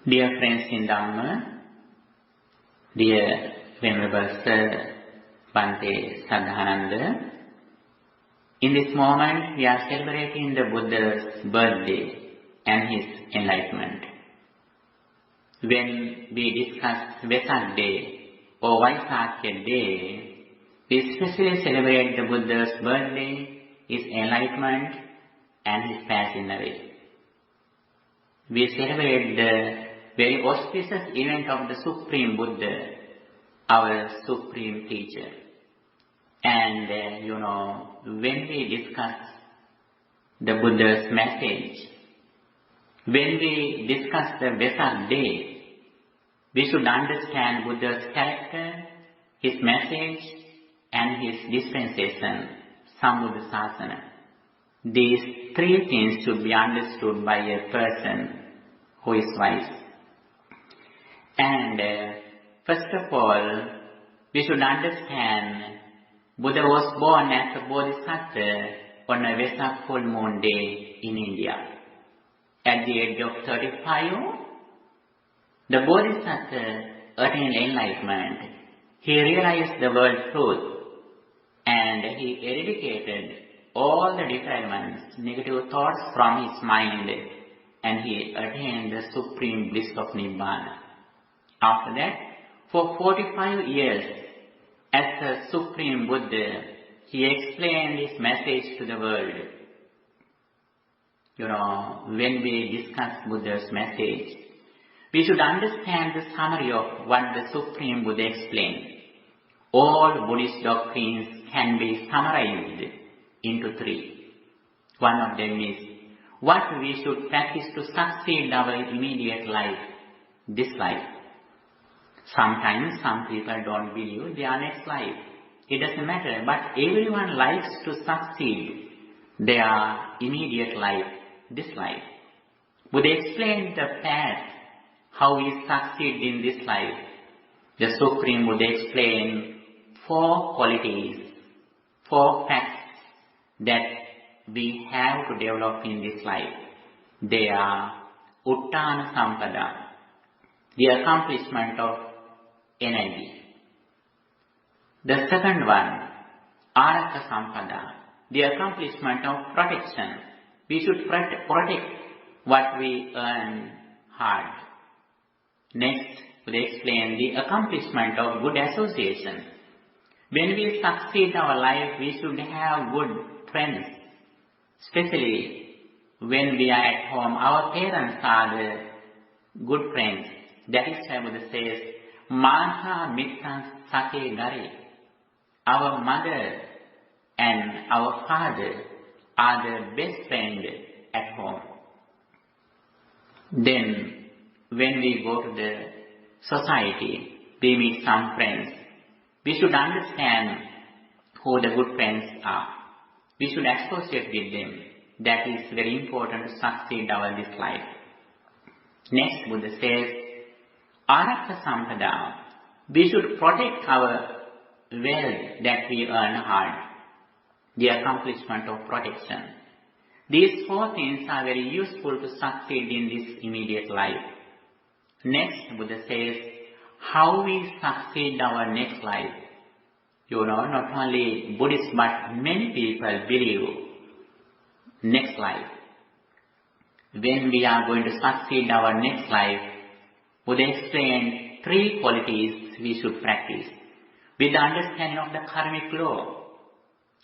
Dear friends in Dhamma, dear Venerable Sir Bhante Sadhananda, in this moment we are celebrating the Buddha's birthday and his enlightenment. When we discuss Wesak Day or Wesak Day, we especially celebrate the Buddha's birthday, his enlightenment and his passing away. We celebrate the very auspicious event of the Supreme Buddha, our Supreme Teacher. And when we discuss the Buddha's message, when we discuss the Wesak Day, we should understand Buddha's character, his message, and his dispensation, Sambuddha Sasana. These three things should be understood by a person who is wise. And first of all, we should understand Buddha was born as a Bodhisattva on a Wesak full moon day in India. At the age of 35, the Bodhisattva attained enlightenment. He realized the world truth and he eradicated all the defilements, negative thoughts from his mind, and he attained the supreme bliss of Nibbana. After that, for 45 years, as the Supreme Buddha, he explained his message to the world. When we discuss Buddha's message, we should understand the summary of what the Supreme Buddha explained. All Buddhist doctrines can be summarized into three. One of them is what we should practice to succeed our immediate life, this life. Sometimes some people don't believe their next life. It doesn't matter, but everyone likes to succeed their immediate life, this life. Buddha explained the path, how we succeed in this life. The Supreme Buddha explained 4 qualities, 4 facts that we have to develop in this life. They are Uttana Sampada, the accomplishment of energy. The second one, Araka Sampada, the accomplishment of protection. We should protect what we earn hard. Next, we explain the accomplishment of good association. When we succeed our life, we should have good friends. Especially when we are at home, our parents are the good friends. That is why Buddha says, Mata Mittan Sake Gare. Our mother and our father are the best friends at home. Then, when we go to the society, we meet some friends. We should understand who the good friends are. We should associate with them. That is very important to succeed our this life. Next, Buddha says, Araka Sampada. We should protect our wealth that we earn hard. The accomplishment of protection. These 4 things are very useful to succeed in this immediate life. Next, Buddha says, how we succeed our next life. Not only Buddhists, but many people believe next life. When we are going to succeed our next life, Buddha explained 3 qualities we should practice. With the understanding of the karmic law.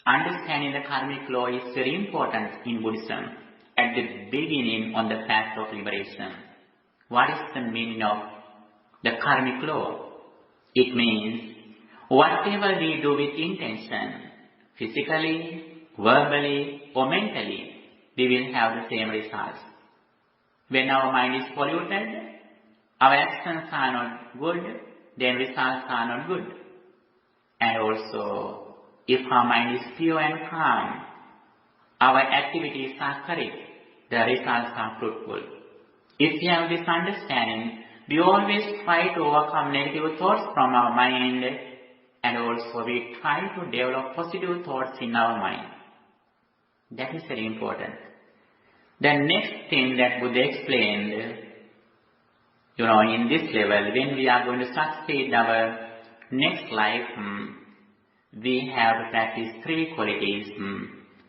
Understanding the karmic law is very important in Buddhism at the beginning on the path of liberation. What is the meaning of the karmic law? It means whatever we do with intention, physically, verbally or mentally, we will have the same results. When our mind is polluted, our actions are not good, then results are not good. And also, if our mind is pure and calm, our activities are correct, the results are fruitful. If we have this understanding, we always try to overcome negative thoughts from our mind, and also we try to develop positive thoughts in our mind. That is very important. The next thing that Buddha explained, In this level, when we are going to succeed our next life, we have to practice 3 qualities,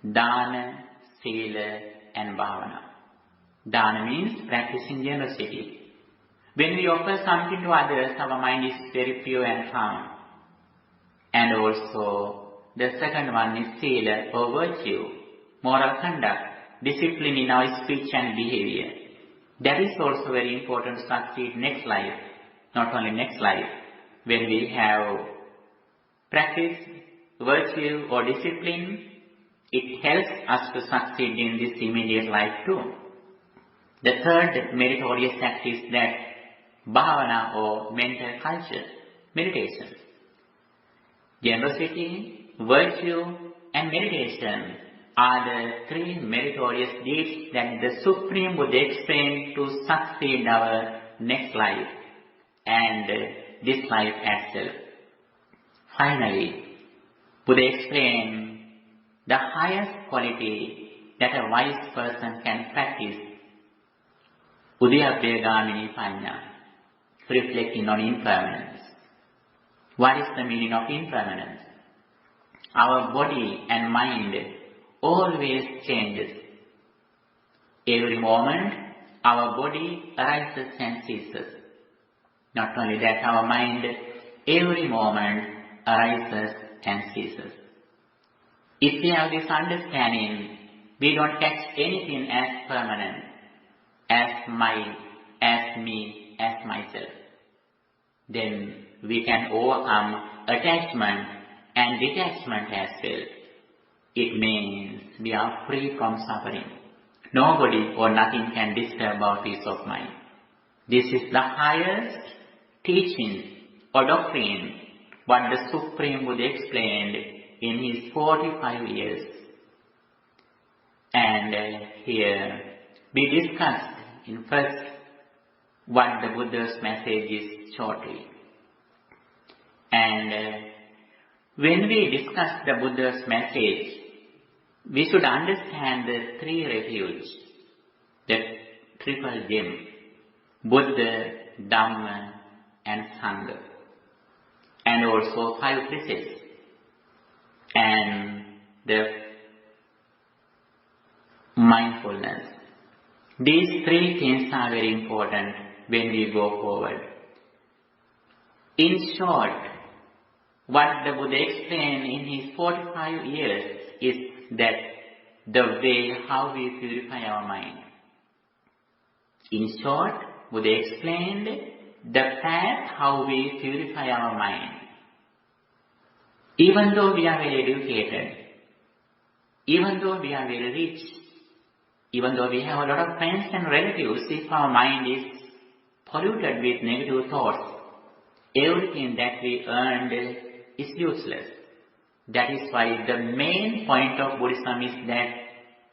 Dana, Sila and Bhavana. Dana means practicing generosity. When we offer something to others, our mind is very pure and calm. And also, the second one is Sila or virtue, moral conduct, discipline in our speech and behavior. That is also very important to succeed next life, not only next life. When we have practiced virtue or discipline, it helps us to succeed in this immediate life too. The third meritorious act is that bhavana or mental culture, meditation. Generosity, virtue and meditation are the 3 meritorious deeds that the Supreme Buddha explained to succeed our next life and this life itself. Finally, Buddha explained the highest quality that a wise person can practice, Udayabbegamini Panya, reflecting on impermanence. What is the meaning of impermanence? Our body and mind always changes. Every moment, our body arises and ceases. Not only that, our mind every moment arises and ceases. If we have this understanding, we don't catch anything as permanent, as mine, as me, as myself. Then we can overcome attachment and detachment as well. It means we are free from suffering. Nobody or nothing can disturb our peace of mind. This is the highest teaching or doctrine what the Supreme Buddha explained in his 45 years. And here we discussed in first what the Buddha's message is shortly. And when we discuss the Buddha's message, we should understand the 3 refuge, the triple gem, Buddha, Dhamma and Sangha, and also 5 precepts, and the mindfulness. These 3 things are very important when we go forward. In short, what the Buddha explained in his 45 years is that the way how we purify our mind. In short, Buddha explained the path how we purify our mind. Even though we are very educated, even though we are very rich, even though we have a lot of friends and relatives, if our mind is polluted with negative thoughts, everything that we earned is useless. That is why the main point of Buddhism is that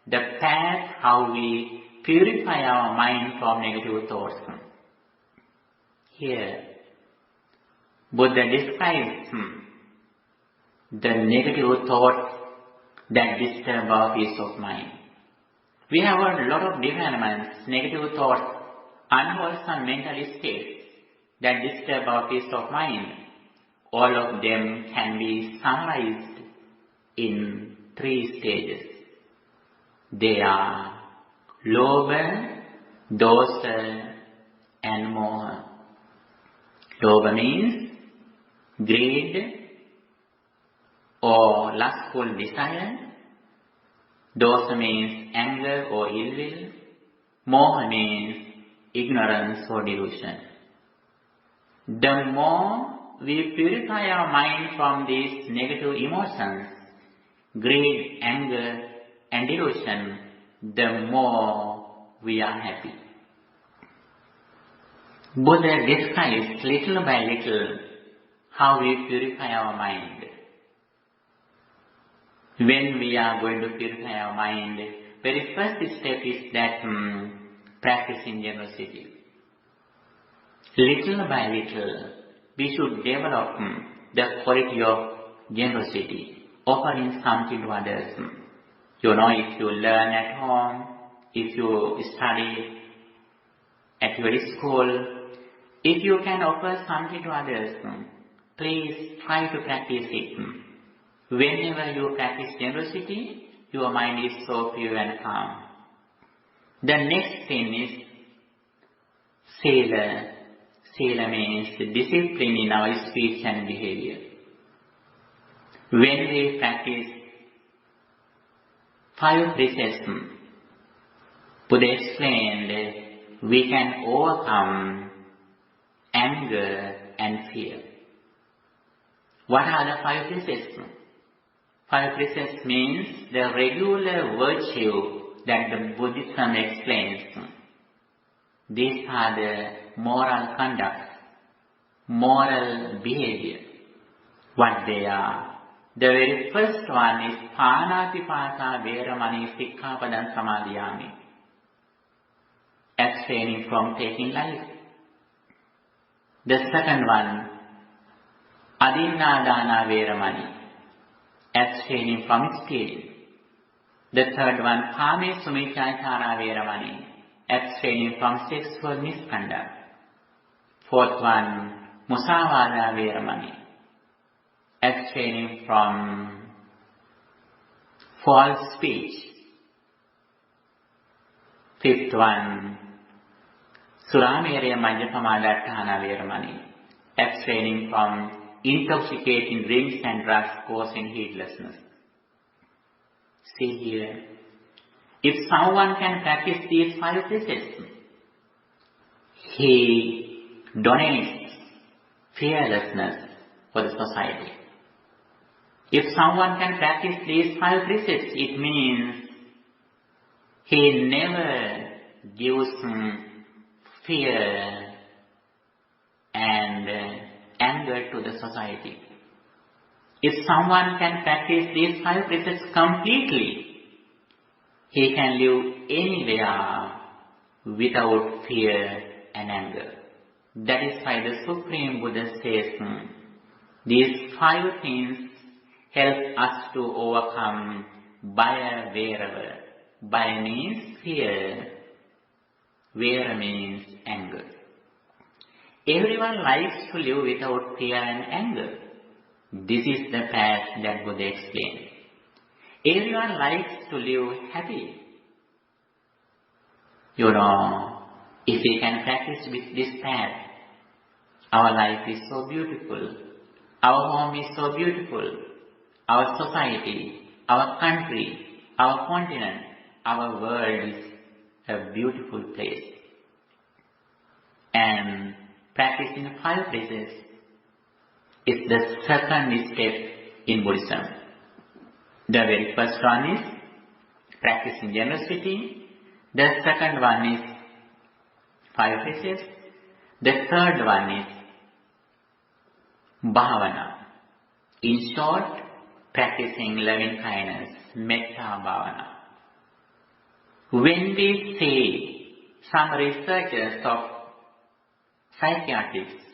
the path how we purify our mind from negative thoughts. Here, Buddha describes the negative thoughts that disturb our peace of mind. We have a lot of developments, negative thoughts, unwholesome mental states that disturb our peace of mind. All of them can be summarized in 3 stages. They are Lobha, Dosa and Moha. Lobha means greed or lustful desire. Dosa means anger or ill will. Moha means ignorance or delusion. The more we purify our mind from these negative emotions, greed, anger and delusion, the more we are happy. Buddha describes little by little how we purify our mind. When we are going to purify our mind, very first step is that practicing generosity. Little by little, we should develop the quality of generosity, offering something to others. If you learn at home, if you study at your school, If you can offer something to others, please try to practice it. Whenever you practice generosity, your mind is so pure and calm. The next thing is Sila. Sila means discipline in our speech and behavior. When we practice 5 precepts, Buddha explained we can overcome anger and fear. What are the 5 precepts? 5 precepts means the regular virtue that the Buddhism explains. These are the moral conduct, moral behavior. What they are? The very first one is Pānātipātā Veramani Sikkhapadan Samadhiyāmi. Abstaining from taking life. The second one, Adinādāna Veramani. Abstaining from stealing. The third one, Kāme Sumicācara Veramani. Abstaining from sexual misconduct. Fourth one, Musāvāda Veramani. Abstaining from false speech. Fifth one, Surameraya Majjapamadatthana Veramani. Abstaining from intoxicating drinks and drugs causing heedlessness. See here, if someone can practice these 5 precepts, he donates fearlessness for the society. If someone can practice these 5 precepts, it means he never gives fear and anger to the society. If someone can practice these 5 precepts completely, he can live anywhere without fear and anger. That is why the Supreme Buddha says, these 5 things help us to overcome Bhaya Verava. Bhaya means fear, Vera means anger. Everyone likes to live without fear and anger. This is the path that Buddha explained. Everyone likes to live happy. If we can practice with this path, our life is so beautiful. Our home is so beautiful. Our society, our country, our continent, our world is a beautiful place. And practicing 5 precepts is the second step in Buddhism. The very first one is practicing generosity. The second one is 5 precepts. The third one is bhavana. In short, practicing loving kindness, metta bhavana. When we see some researchers of psychiatrists,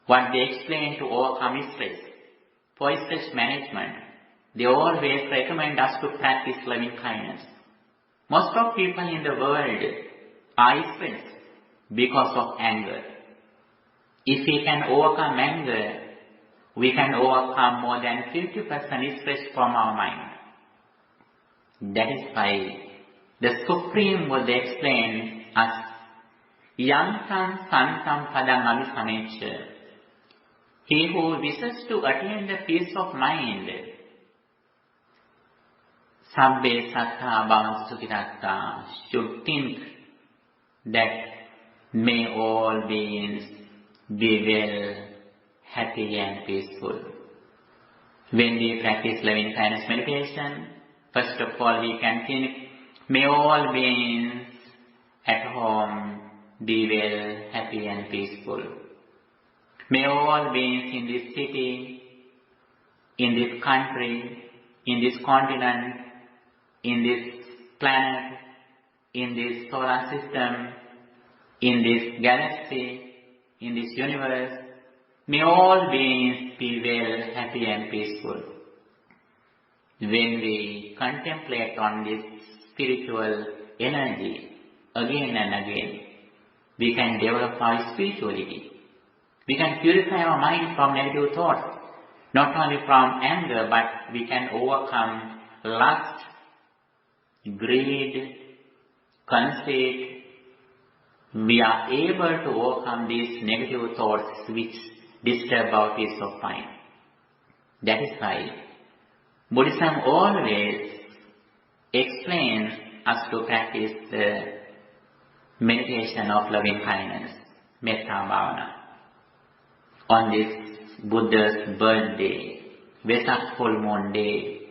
what they explain to overcome stress, for stress management, they always recommend us to practice loving kindness. Most of people in the world are stressed because of anger. If we can overcome anger, we can overcome more than 50% stress from our mind. That is why the Supreme Buddha explains us, Yantam Santam Padam Abhisamecca. He who wishes to attain the peace of mind, Sabbe Sattha Bhavantu Sukhidatta, should think that may all beings be well, happy and peaceful. When we practice loving kindness meditation, first of all we can think, may all beings at home be well, happy and peaceful. May all beings in this city, in this country, in this continent, in this planet, in this solar system, in this galaxy, in this universe, may all beings be well, happy and peaceful. When we contemplate on this spiritual energy again and again, we can develop our spirituality. We can purify our mind from negative thoughts, not only from anger, but we can overcome lust, greed, conceit. We are able to overcome these negative thoughts which disturb our peace of mind. That is why Buddhism always explains us to practice the meditation of loving kindness, metta bhavana. On this Buddha's birthday, Wesak full moon day,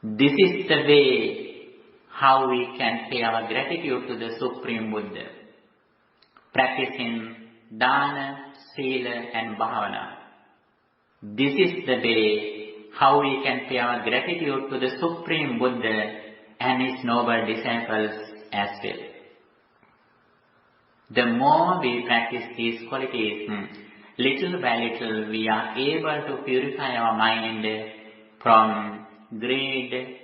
this is the way how we can pay our gratitude to the Supreme Buddha. Practicing dana, sila and bhavana. This is the way how we can pay our gratitude to the Supreme Buddha and his noble disciples as well. The more we practice these qualities, little by little we are able to purify our mind from greed,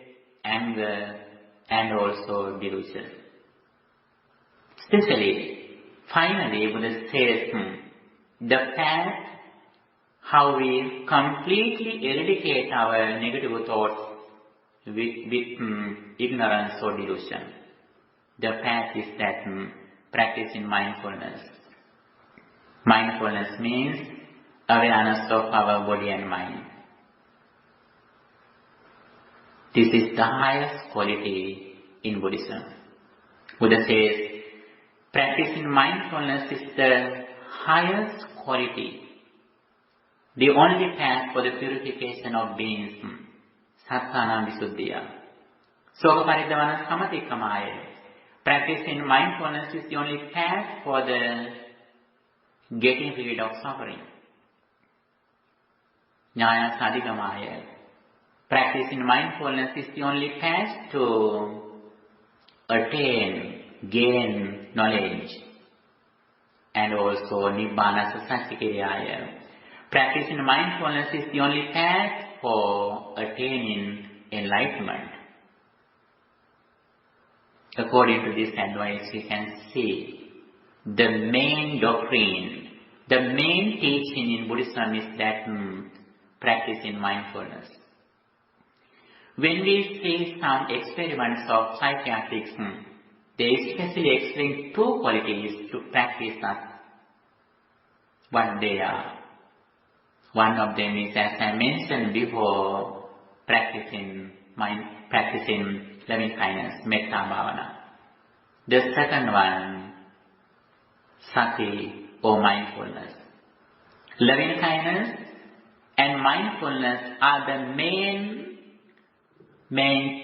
anger and also delusion. Finally, Buddha says the path how we completely eradicate our negative thoughts with ignorance or delusion. The path is that practicing mindfulness. Mindfulness means awareness of our body and mind. This is the highest quality in Buddhism. Buddha says, practicing mindfulness is the highest quality, the only path for the purification of beings, sattanam visuddhiya. Soka paridavana samathikamaya. Practicing mindfulness is the only path for the getting rid of suffering. Jnana sadhigamaya. Practicing mindfulness is the only path to attain, gain knowledge. And also nibbana sasachikariyaya. Practicing mindfulness is the only path for attaining enlightenment. According to this advice, we can see the main doctrine, the main teaching in Buddhism is that practicing mindfulness. When we see some experiments of psychiatrists, they especially explain two qualities to practice what they are. One of them is, as I mentioned before, practicing loving kindness, metta bhavana. The second one, sati or mindfulness. Loving kindness and mindfulness are the main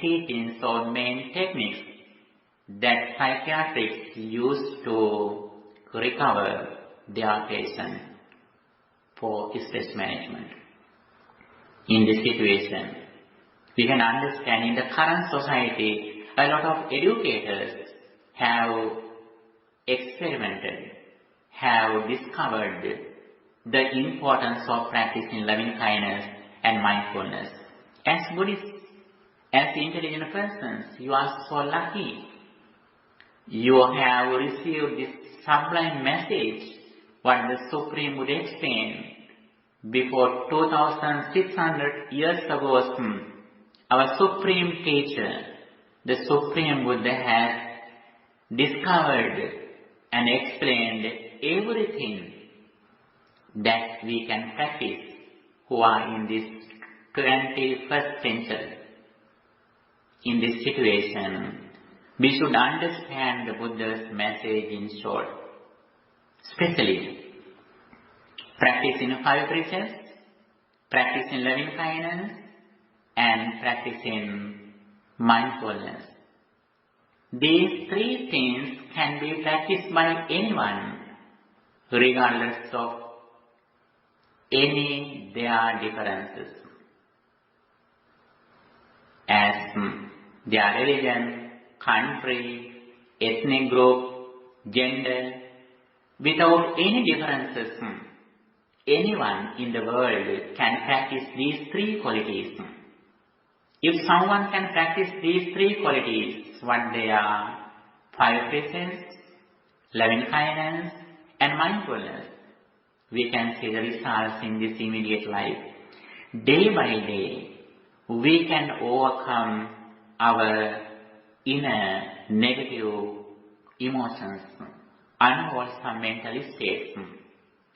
teachings or main techniques that psychiatrists use to recover their patient for stress management. In this situation, we can understand in the current society, a lot of educators have experimented, have discovered the importance of practicing loving kindness and mindfulness. As Buddhists, as intelligent persons, you are so lucky. You have received this sublime message, what the Supreme Buddha explained before 2600 years ago. Our Supreme Teacher, the Supreme Buddha, has discovered and explained everything that we can practice who are in this 21st century. In this situation, we should understand the Buddha's message in short. Especially, practicing 5 precepts, practicing loving kindness, and practicing mindfulness. These 3 things can be practiced by anyone, regardless of any their differences, as their religion, country, ethnic group, gender. Without any differences, anyone in the world can practice these 3 qualities. If someone can practice these 3 qualities, what they are? 5 precepts, loving kindness and mindfulness. We can see the results in this immediate life. Day by day, we can overcome our inner negative emotions, unwholesome mental states,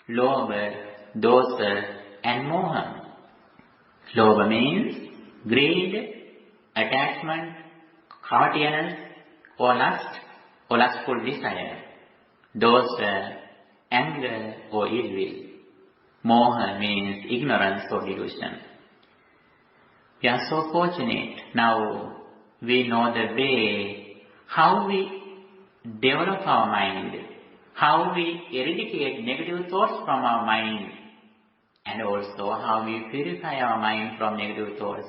lobha, dosa and moha. Lobha means greed, attachment, covetousness or lust or lustful desire. Dosa, anger or ill will. Moha means ignorance or delusion. We are so fortunate now we know the way how we develop our mind, how we eradicate negative thoughts from our mind, and also how we purify our mind from negative thoughts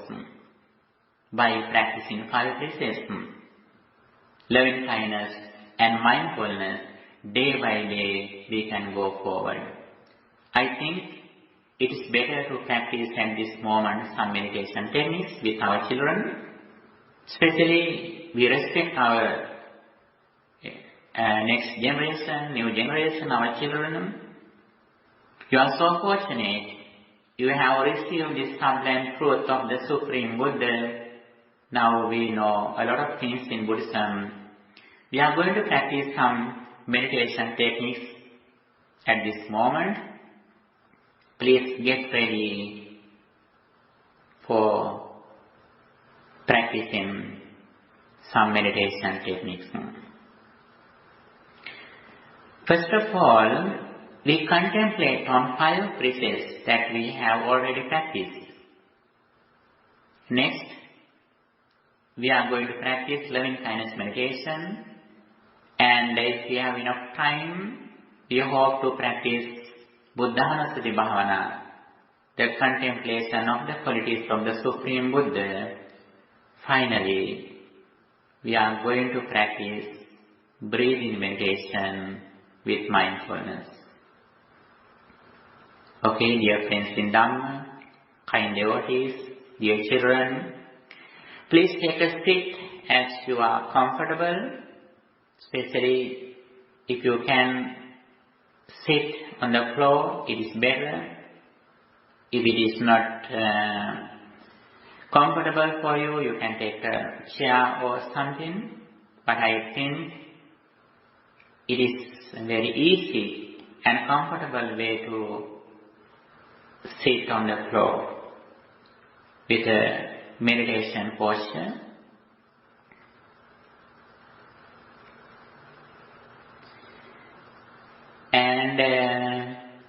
by practicing 5 precepts, loving kindness and mindfulness. Day by day we can go forward. I think it is better to practice at this moment some meditation techniques with our children. Especially we respect our next generation, new generation, our children. You are so fortunate. You have received this sublime truth of the Supreme Buddha. Now we know a lot of things in Buddhism. We are going to practice some meditation techniques at this moment. Please get ready for practicing some meditation techniques. First of all, we contemplate on 5 precepts that we have already practiced. Next, we are going to practice loving kindness meditation, and if we have enough time, we hope to practice Buddhanusati Bhavana, the contemplation of the qualities of the Supreme Buddha. Finally, we are going to practice breathing meditation with mindfulness. Okay, dear friends in Dhamma, kind devotees, dear children, please take a seat as you are comfortable, especially if you can sit on the floor, it is better. If it is not comfortable for you, you can take a chair or something, but I think it is a very easy and comfortable way to sit on the floor with a meditation posture. And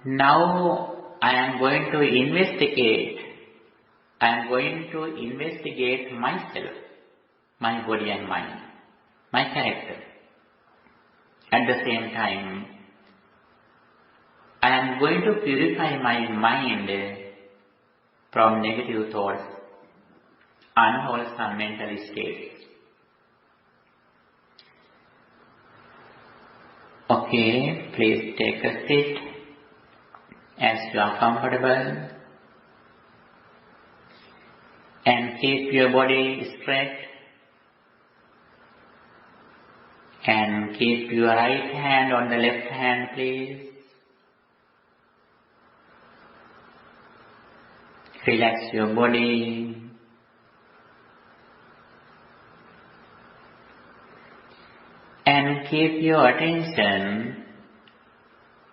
now I am going to investigate myself, my body and mind, my character. At the same time, I am going to purify my mind from negative thoughts, unwholesome mental states. Okay, please take a seat as you are comfortable and keep your body straight and keep your right hand on the left hand, please. Relax your body. And keep your attention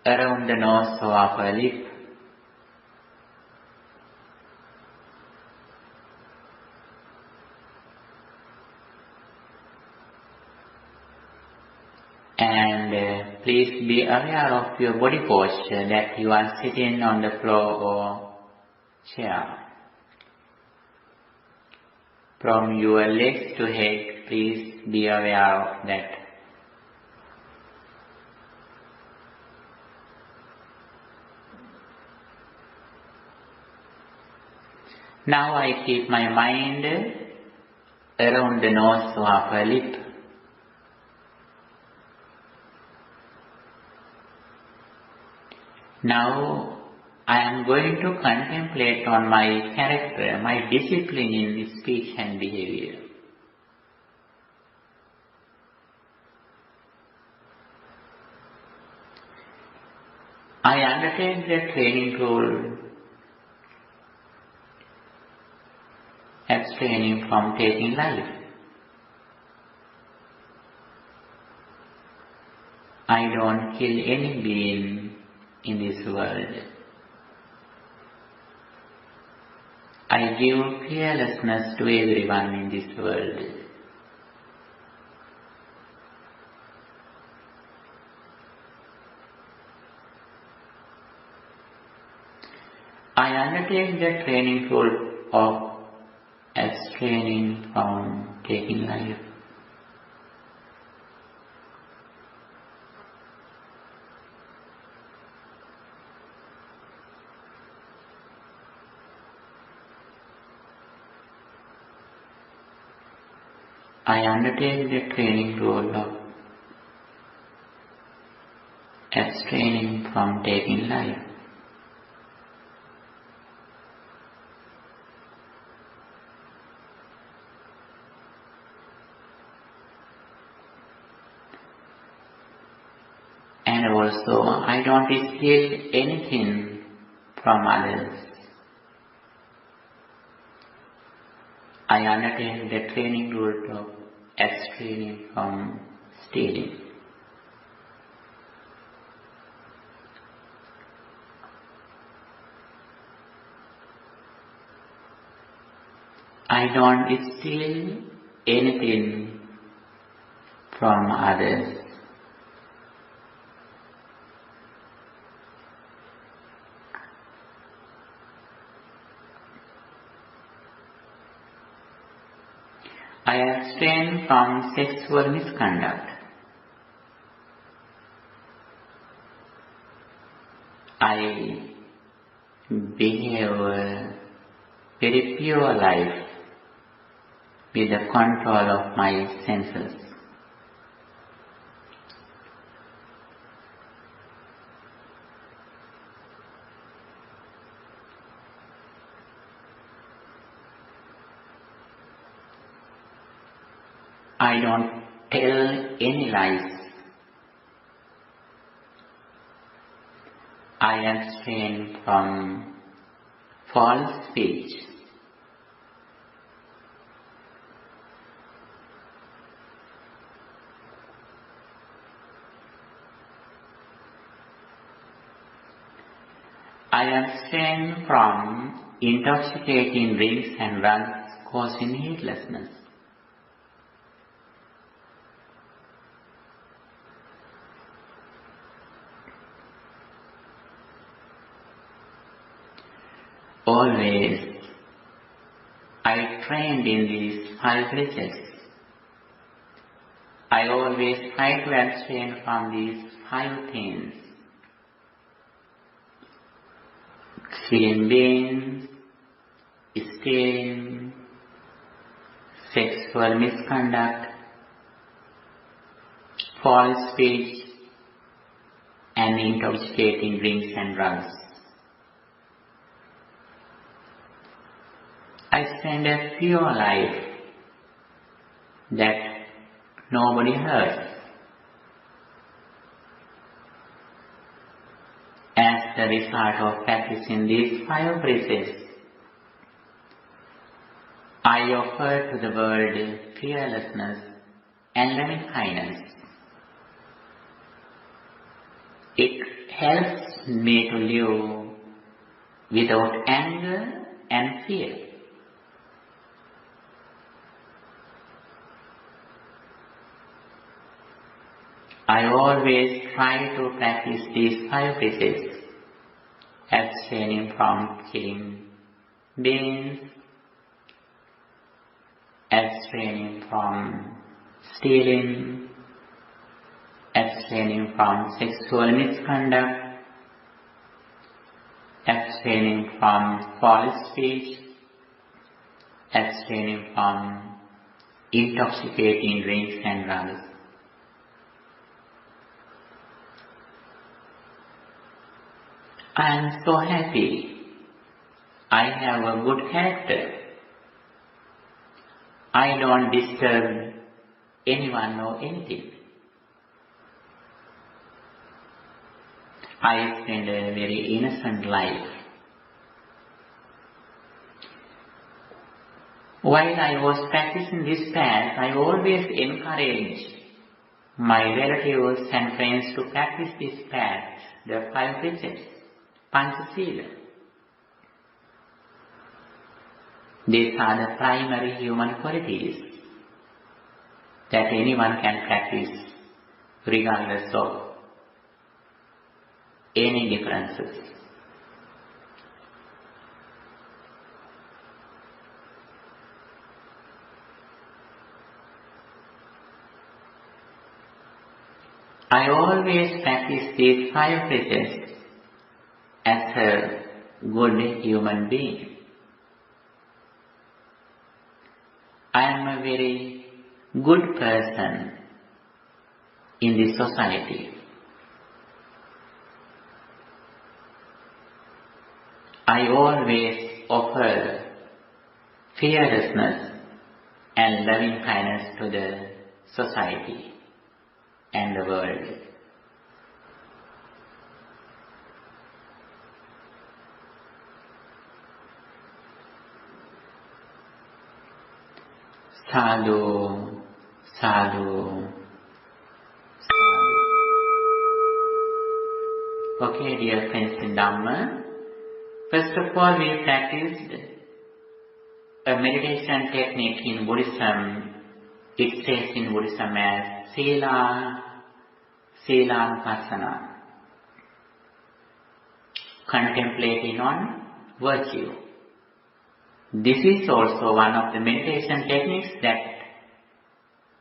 around the nose or upper lip. And please be aware of your body posture, that you are sitting on the floor or chair. From your legs to head, please be aware of that. Now I keep my mind around the nose or upper lip. Now I am going to contemplate on my character, my discipline in speech and behavior. I undertake the training rule, abstaining from taking life. I don't kill any being in this world. I give fearlessness to everyone in this world. I undertake the training rule of abstaining from taking life. I undertake the training rule of abstaining from taking life. And also, I don't steal anything from others. I undertake the training rule of abstaining from stealing. I don't steal anything from others. I abstain from sexual misconduct. I behave a very pure life with the control of my senses. I don't tell any lies. I abstain from false speech. I abstain from intoxicating drinks and drugs causing heedlessness. Always, I trained in these 5 precepts. I always try to abstain from these 5 things: killing beings, stealing, sexual misconduct, false speech, and intoxicating drinks and drugs. I spend a pure life that nobody hurts. As the result of practicing these 5 precepts, I offer to the world fearlessness and loving kindness. It helps me to live without anger and fear. I always try to practice these 5 precepts: abstaining from killing beings, abstaining from stealing, abstaining from sexual misconduct, abstaining from false speech, abstaining from intoxicating drinks and drugs. I am so happy. I have a good character. I don't disturb anyone or anything. I spent a very innocent life. While I was practicing this path, I always encouraged my relatives and friends to practice this path, the 5 precepts, Panchasila. These are the primary human qualities that anyone can practice regardless of any differences. I always practice these 5 precepts as a good human being. I am a very good person in this society. I always offer fearlessness and loving kindness to the society and the world. Sadhu, sadhu, sadhu. Okay, dear friends in Dhamma, first of all we practiced a meditation technique in Buddhism. It says in Buddhism as Silanupassana, contemplating on virtue. This is also one of the meditation techniques that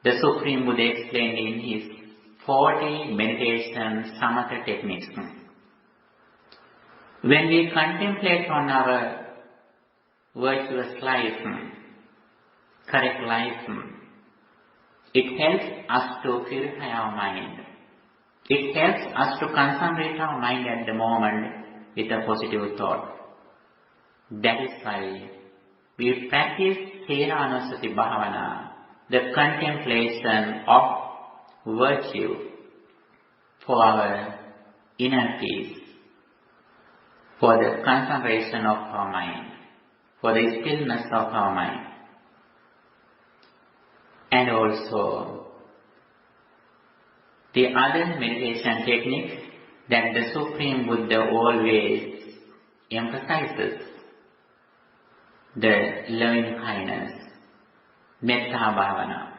the Supreme Buddha explained in his 40 meditation samatha techniques. When we contemplate on our virtuous life, correct life, it helps us to purify our mind. It helps us to concentrate our mind at the moment with a positive thought. That is why we practice Theranusati Bhavana, the contemplation of virtue, for our inner peace, for the concentration of our mind, for the stillness of our mind. And also the other meditation technique that the Supreme Buddha always emphasizes, the loving kindness, Metta Bhavana.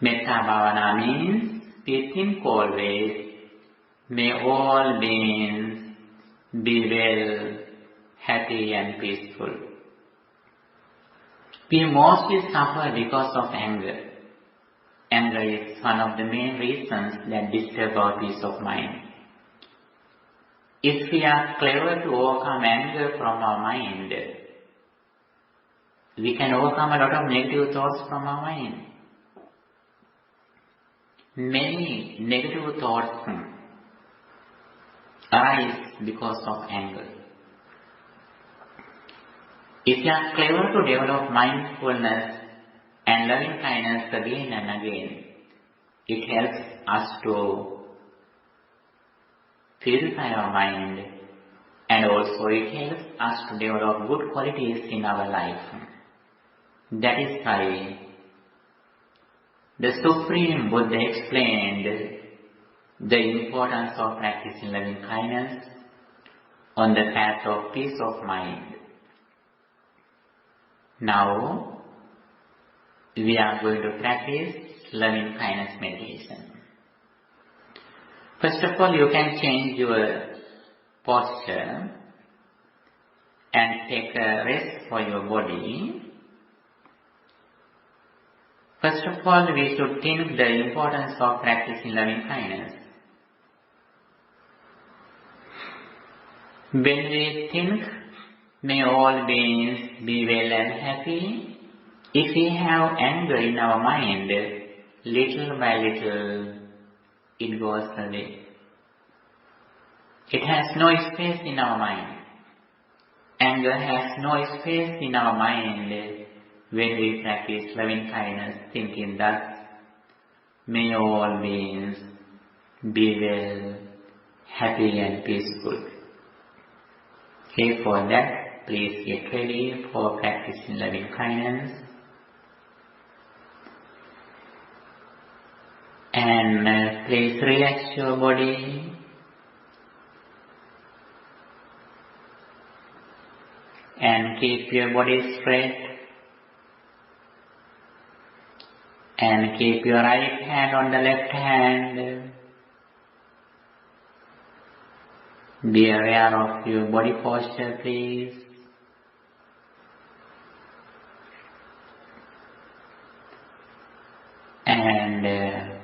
Metta Bhavana means we think always, may all beings be well, happy and peaceful. We mostly suffer because of anger. Anger is one of the main reasons that disturb our peace of mind. If we are clever to overcome anger from our mind, we can overcome a lot of negative thoughts from our mind. Many negative thoughts arise because of anger. If you are clever to develop mindfulness and loving kindness again and again, it helps us to purify our mind, and also it helps us to develop good qualities in our life. That is why the Supreme Buddha explained the importance of practicing loving kindness on the path of peace of mind. Now, we are going to practice loving kindness meditation. First of all, you can change your posture and take a rest for your body. First of all, we should think the importance of practicing loving kindness. When we think, may all beings be well and happy, if we have anger in our mind, little by little, it goes away. It has no space in our mind. Anger has no space in our mind when we practice loving kindness, thinking that may all beings be well, happy and peaceful. Okay, for that, please get ready for practicing loving kindness. And please relax your body. And keep your body straight. And keep your right hand on the left hand. Be aware of your body posture, please. And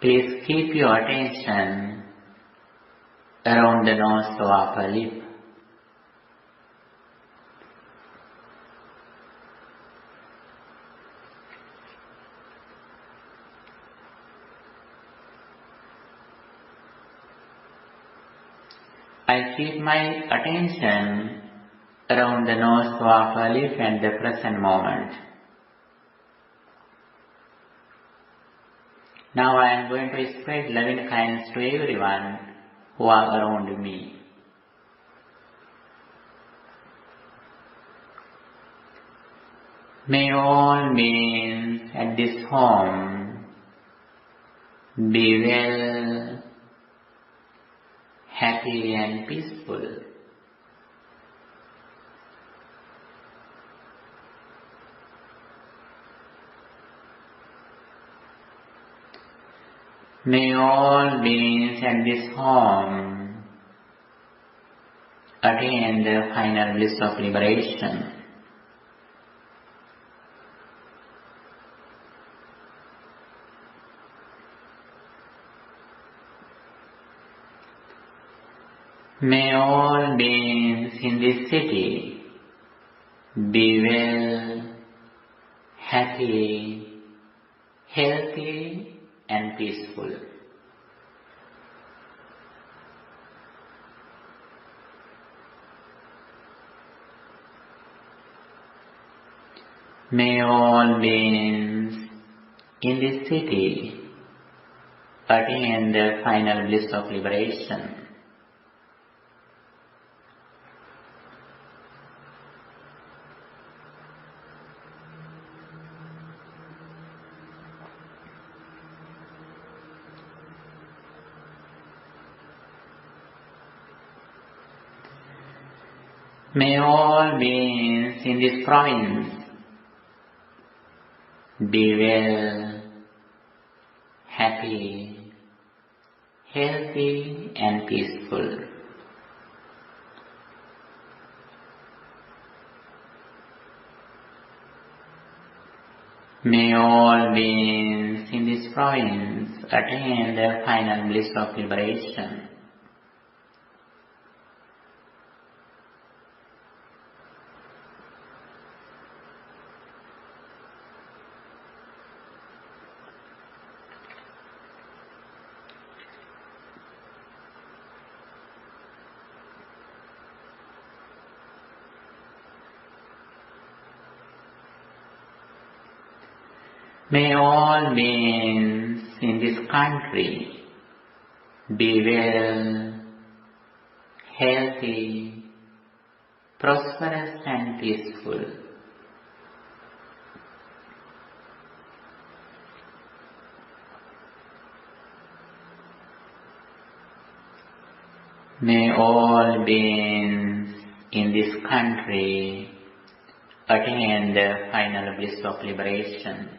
please keep your attention around the nose or upper lip. I keep my attention around the nose to upper lip and the present moment. Now I am going to spread loving kindness to everyone who are around me. May all beings at this home be well, happy and peaceful. May all beings at this home attain the final bliss of liberation. May all beings in this city be well, happy, healthy and peaceful. May all beings in this city attain the final bliss of liberation. May all beings in this province be well, happy, healthy and peaceful. May all beings in this province attain the final bliss of liberation. May all beings in this country be well, healthy, prosperous and peaceful. May all beings in this country attain the final bliss of liberation.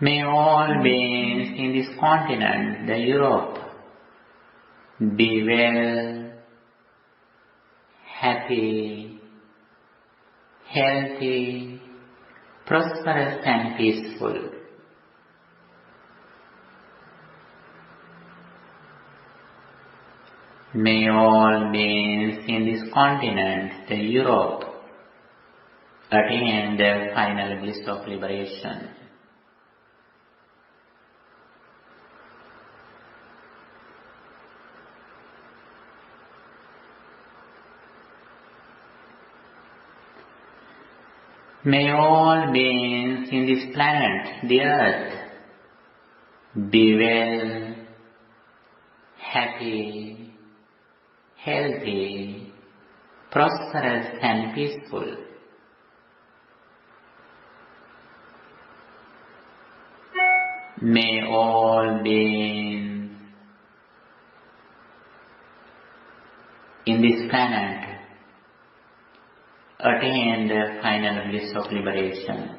May all beings in this continent, the Europe, be well, happy, healthy, prosperous and peaceful. May all beings in this continent, the Europe, attain the final bliss of liberation. May all beings in this planet, the earth, be well, happy, healthy, prosperous and peaceful. May all beings in this planet attain the final bliss of liberation.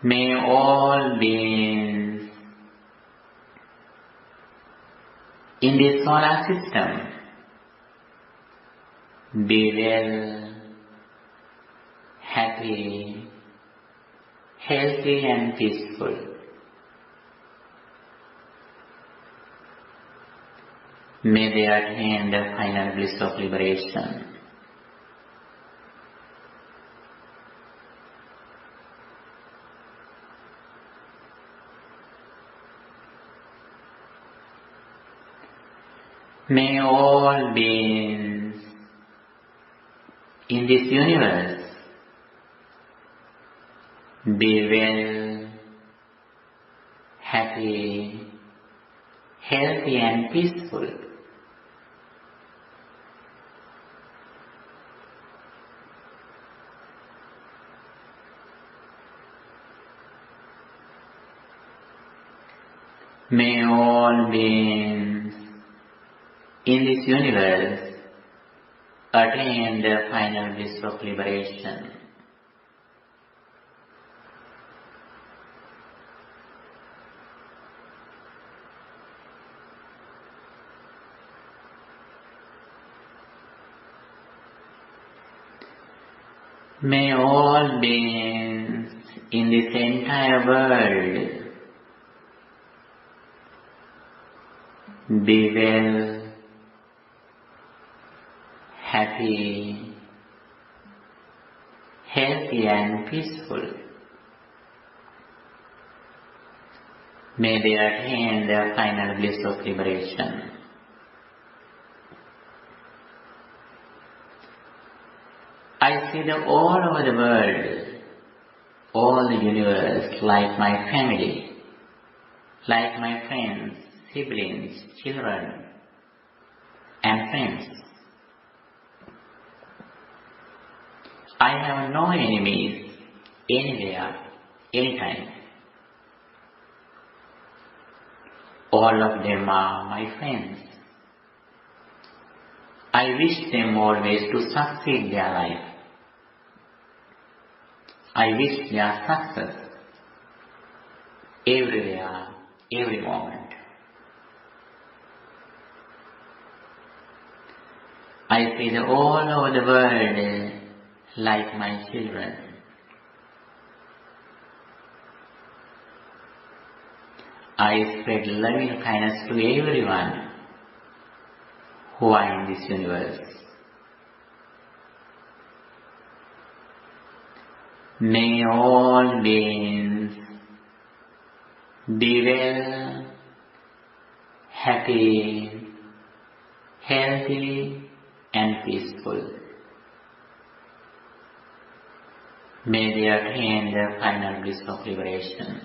May all beings in this solar system be well, happy, healthy and peaceful. May they attain the final bliss of liberation. May all beings in this universe be well, happy, healthy and peaceful. May all beings in this universe attain the final bliss of liberation. May all beings in this entire world be well, happy, healthy and peaceful. May they attain the final bliss of liberation. I see that all over the world, all the universe, like my family, like my friends, siblings, children, and friends. I have no enemies anywhere, anytime. All of them are my friends. I wish them always to succeed their life. I wish their success everywhere, every moment. I feel all over the world like my children. I spread loving kindness to everyone who are in this universe. May all beings be well, happy, healthy and peaceful. May they attain the final bliss of liberation.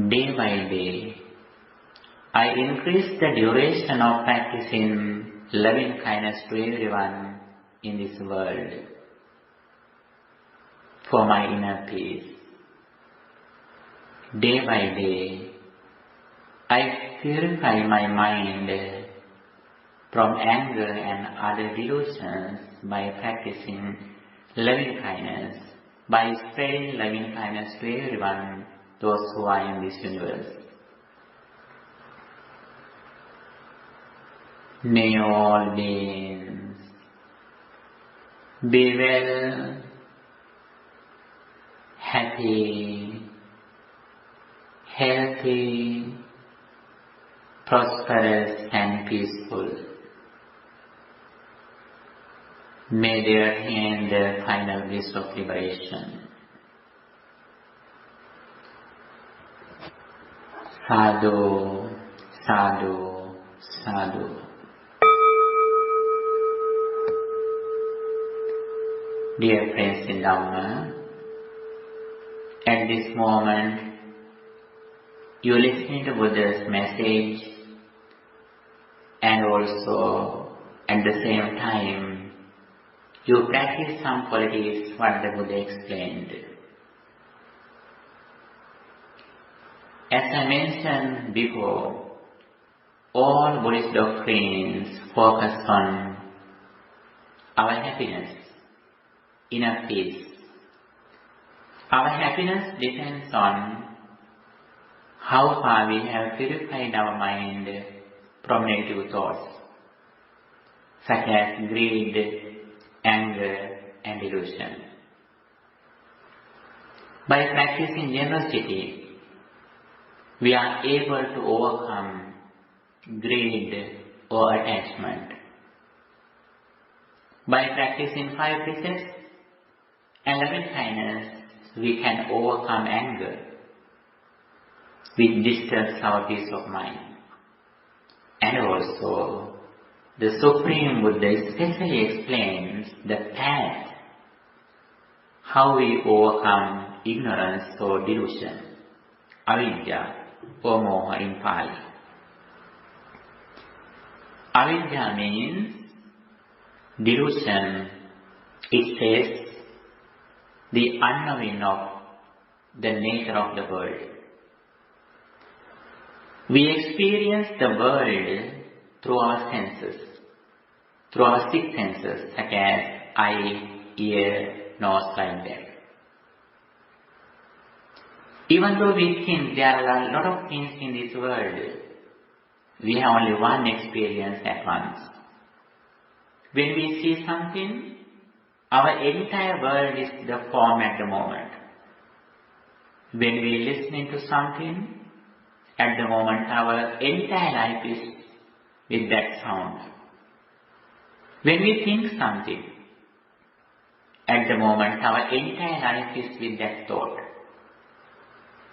Day by day, I increase the duration of practicing loving kindness to everyone in this world for my inner peace. Day by day, I purify my mind from anger and other delusions by practicing loving kindness, by spreading loving kindness to everyone, those who are in this universe. May all beings be well, happy, healthy, prosperous and peaceful. May they attain the final bliss of liberation. Sadhu, sadhu, sadhu. Dear friends in Dhamma, at this moment you listen to Buddha's message and also at the same time you practice some qualities what the Buddha explained. As I mentioned before, all Buddhist doctrines focus on our happiness, inner peace. Our happiness depends on how far we have purified our mind from negative thoughts, such as greed, anger, and delusion. By practicing generosity, we are able to overcome greed or attachment. By practicing 5 precepts and loving kindness, we can overcome anger, which disturbs our peace of mind. And also, the Supreme Buddha especially explains the path, how we overcome ignorance or delusion, avidya or moha in Pali. Avidya means delusion. It says the unknowing of the nature of the world. We experience the world through our senses, through our 6 senses such as eye, ear, nose, like that. Even though we think there are a lot of things in this world, we have only one experience at once. When we see something, our entire world is the form at the moment. When we listen to something, at the moment our entire life is with that sound. When we think something, at the moment our entire life is with that thought.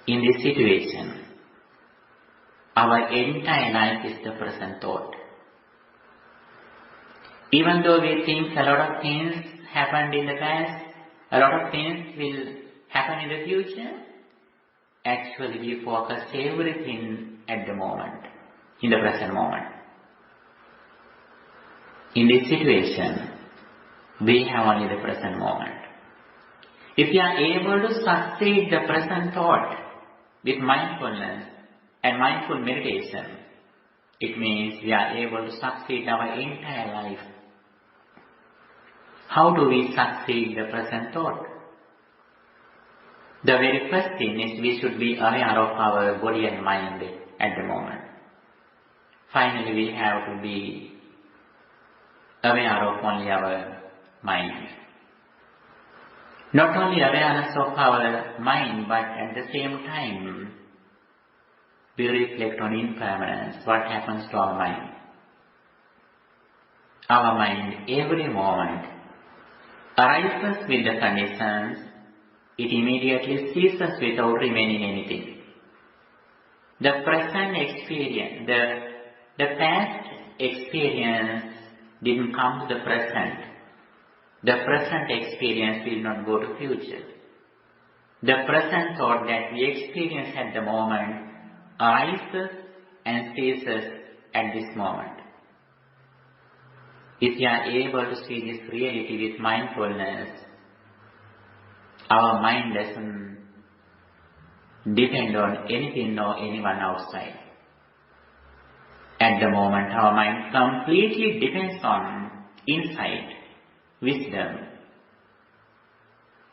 In this situation, our entire life is the present thought. Even though we think a lot of things happened in the past, a lot of things will happen in the future, actually we focus everything at the moment, in the present moment. In this situation, we have only the present moment. If we are able to succeed the present thought with mindfulness and mindful meditation, it means we are able to succeed our entire life. How do we succeed the present thought? The very first thing is we should be aware of our body and mind at the moment. Finally, we have to be aware of only our mind. Not only awareness of our mind, but at the same time, we reflect on impermanence, what happens to our mind. Our mind every moment arises with the conditions, it immediately ceases without remaining anything. The present experience, the past experience didn't come to the present. The present experience will not go to future. The present thought that we experience at the moment arises and ceases at this moment. If we are able to see this reality with mindfulness, our mind doesn't depend on anything or anyone outside. At the moment, our mind completely depends on insight, wisdom.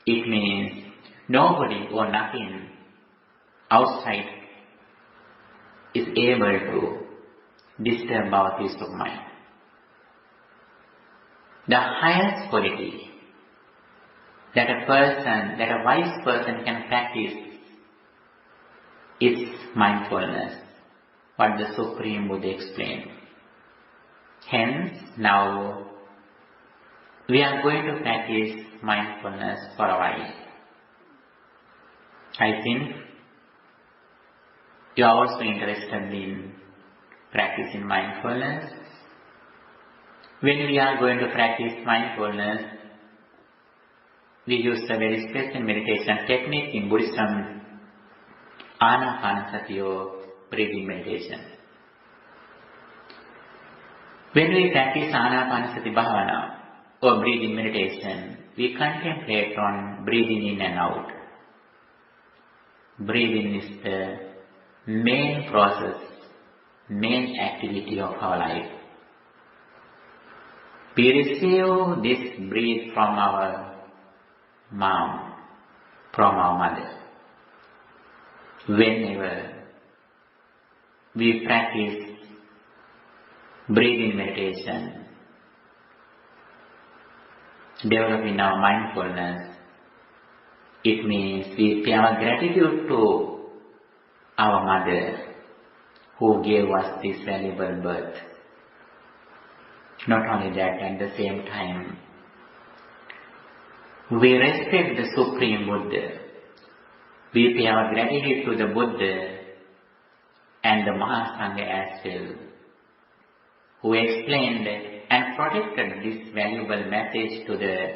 It means nobody or nothing outside is able to disturb our peace of mind. The highest quality that a wise person can practice is mindfulness, what the Supreme Buddha explained. Hence, now we are going to practice mindfulness for a while. I think you are also interested in practicing mindfulness. When we are going to practice mindfulness, we use a very special meditation technique in Buddhism, Anapanasati or breathing meditation. When we practice Anapanasati Bhavana or breathing meditation, we contemplate on breathing in and out. Breathing is the main process, main activity of our life. We receive this breath from our mom, from our mother. Whenever we practice breathing meditation, developing our mindfulness, it means we pay our gratitude to our mother who gave us this valuable birth. Not only that, at the same time, we respect the Supreme Buddha. We pay our gratitude to the Buddha and the Mahasangha as well, who explained and protected this valuable message to the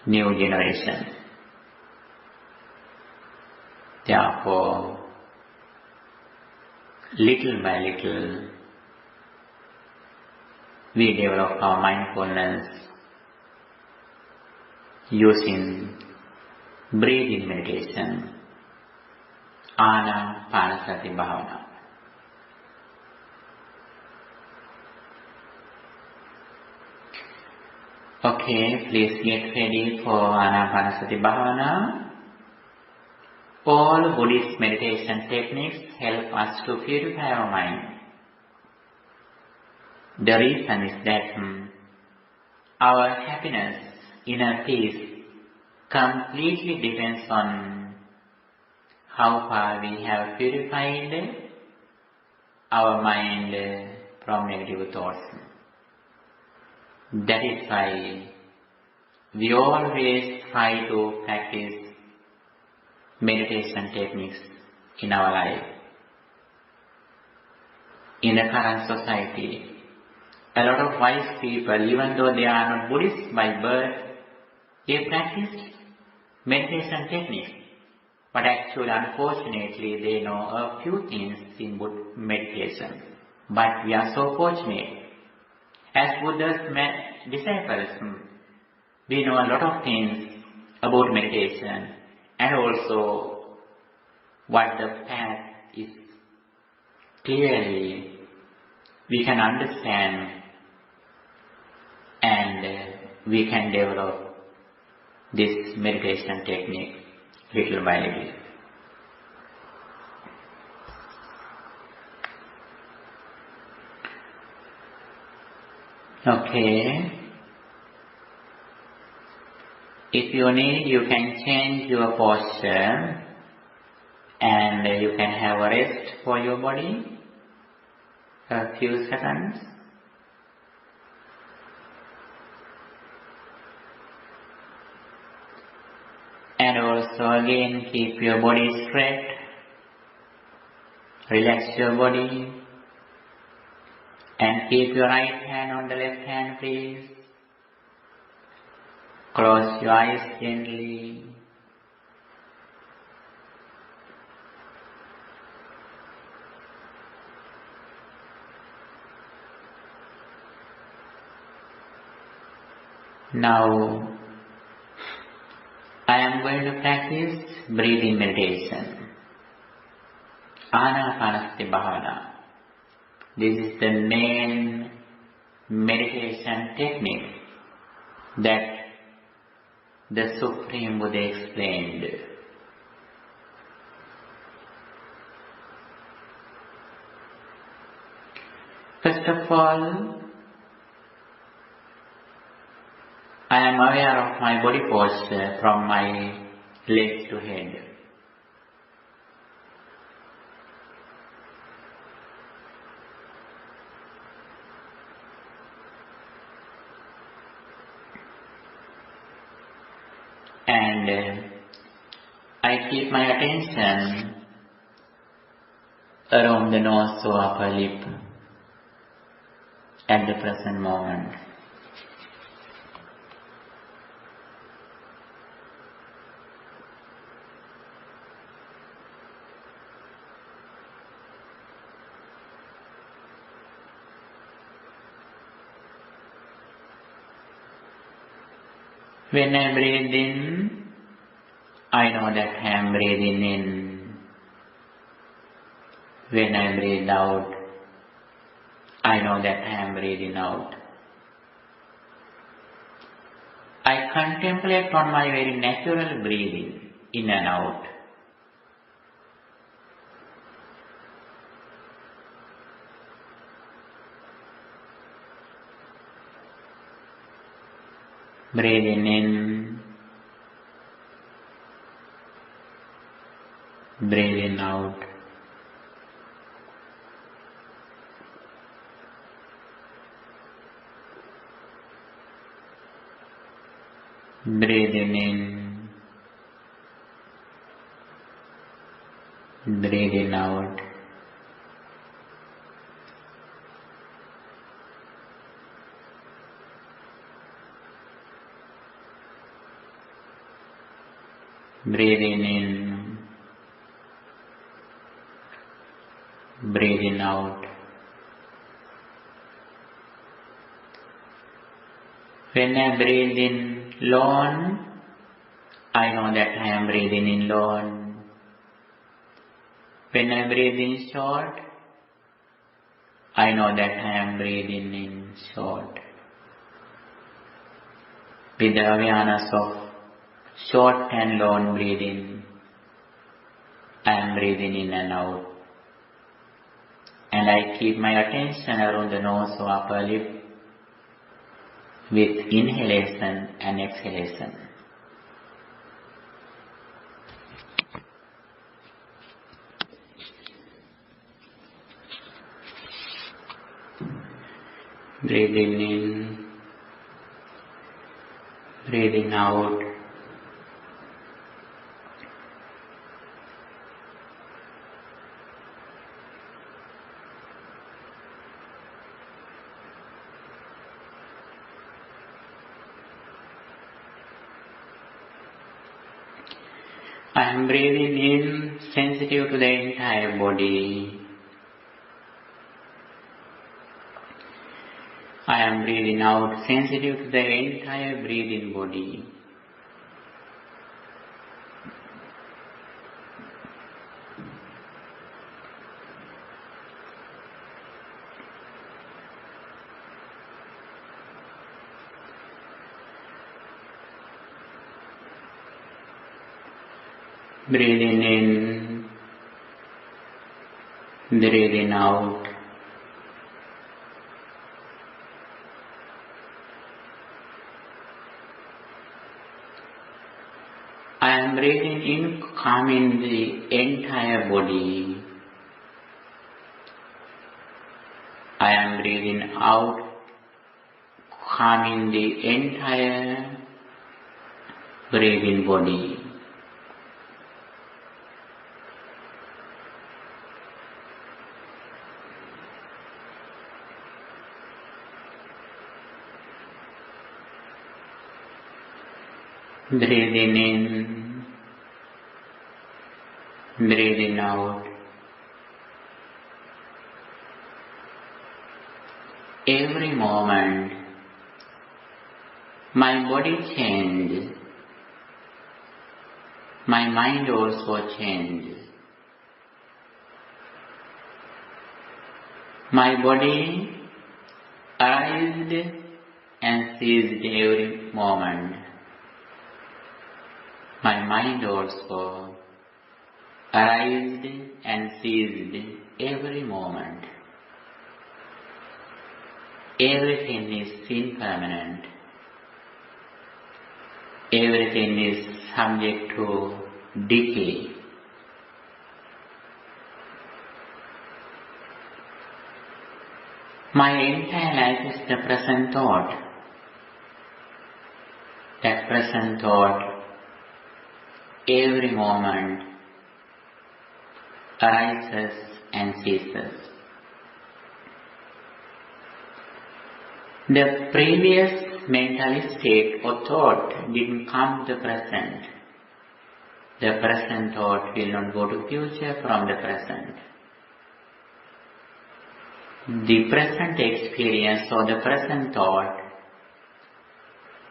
new generation. Therefore, little by little, we develop our mindfulness using breathing meditation, Anapanasati Bhavana. Okay, please get ready for Anapanasati Bhavana. All Buddhist meditation techniques help us to purify our mind. The reason is that our happiness, inner peace, completely depends on how far we have purified our mind from negative thoughts. That is why we always try to practice meditation techniques in our life. In the current society, a lot of wise people, even though they are not Buddhist by birth, they practice meditation techniques. But actually, unfortunately, they know a few things in meditation. But we are so fortunate. As Buddha's disciples, we know a lot of things about meditation and also what the path is. Clearly, we can understand and we can develop this meditation technique little by little. Okay. If you need, you can change your posture and you can have a rest for your body a few seconds. And also again keep your body straight. Relax your body. And keep your right hand on the left hand, please. Close your eyes gently. Now, I am going to practice breathing meditation. Anapanasati Bhavana. This is the main meditation technique that the Supreme Buddha explained. First of all, I am aware of my body posture from my legs to head. and I keep my attention around the nose or upper lip at the present moment. When I breathe in, I know that I am breathing in. When I breathe out, I know that I am breathing out. I contemplate on my very natural breathing, in and out. Breathing in, breathing out. Breathing in, breathing out. Breathing in, breathing out. When I breathe in long, I know that I am breathing in long. When I breathe in short, I know that I am breathing in short. With the awareness of short and long breathing, I am breathing in and out. And I keep my attention around the nose or upper lip with inhalation and exhalation. Breathing in, breathing out. I am breathing in, sensitive to the entire body. I am breathing out, sensitive to the entire breathing body. Breathing in, breathing out. I am breathing in, calming the entire body. I am breathing out, calming the entire breathing body. Breathing in, breathing out. Every moment, my body changes, my mind also changes. My body arises and ceases every moment. My mind also arises and ceases every moment. Everything is impermanent. Everything is subject to decay. My entire life is the present thought. That present thought every moment arises and ceases. The previous mental state or thought didn't come to the present. The present thought will not go to future from the present. The present experience or the present thought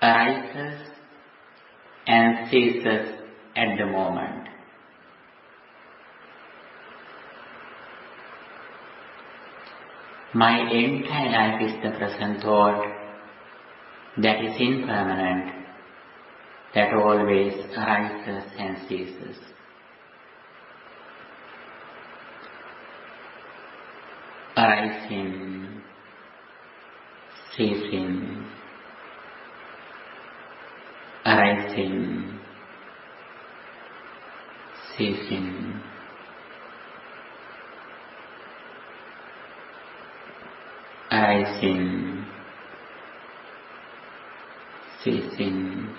arises and ceases at the moment. My entire life is the present thought that is impermanent, that always arises and ceases. Arising, ceasing, arising, ceasing. Arising, ceasing.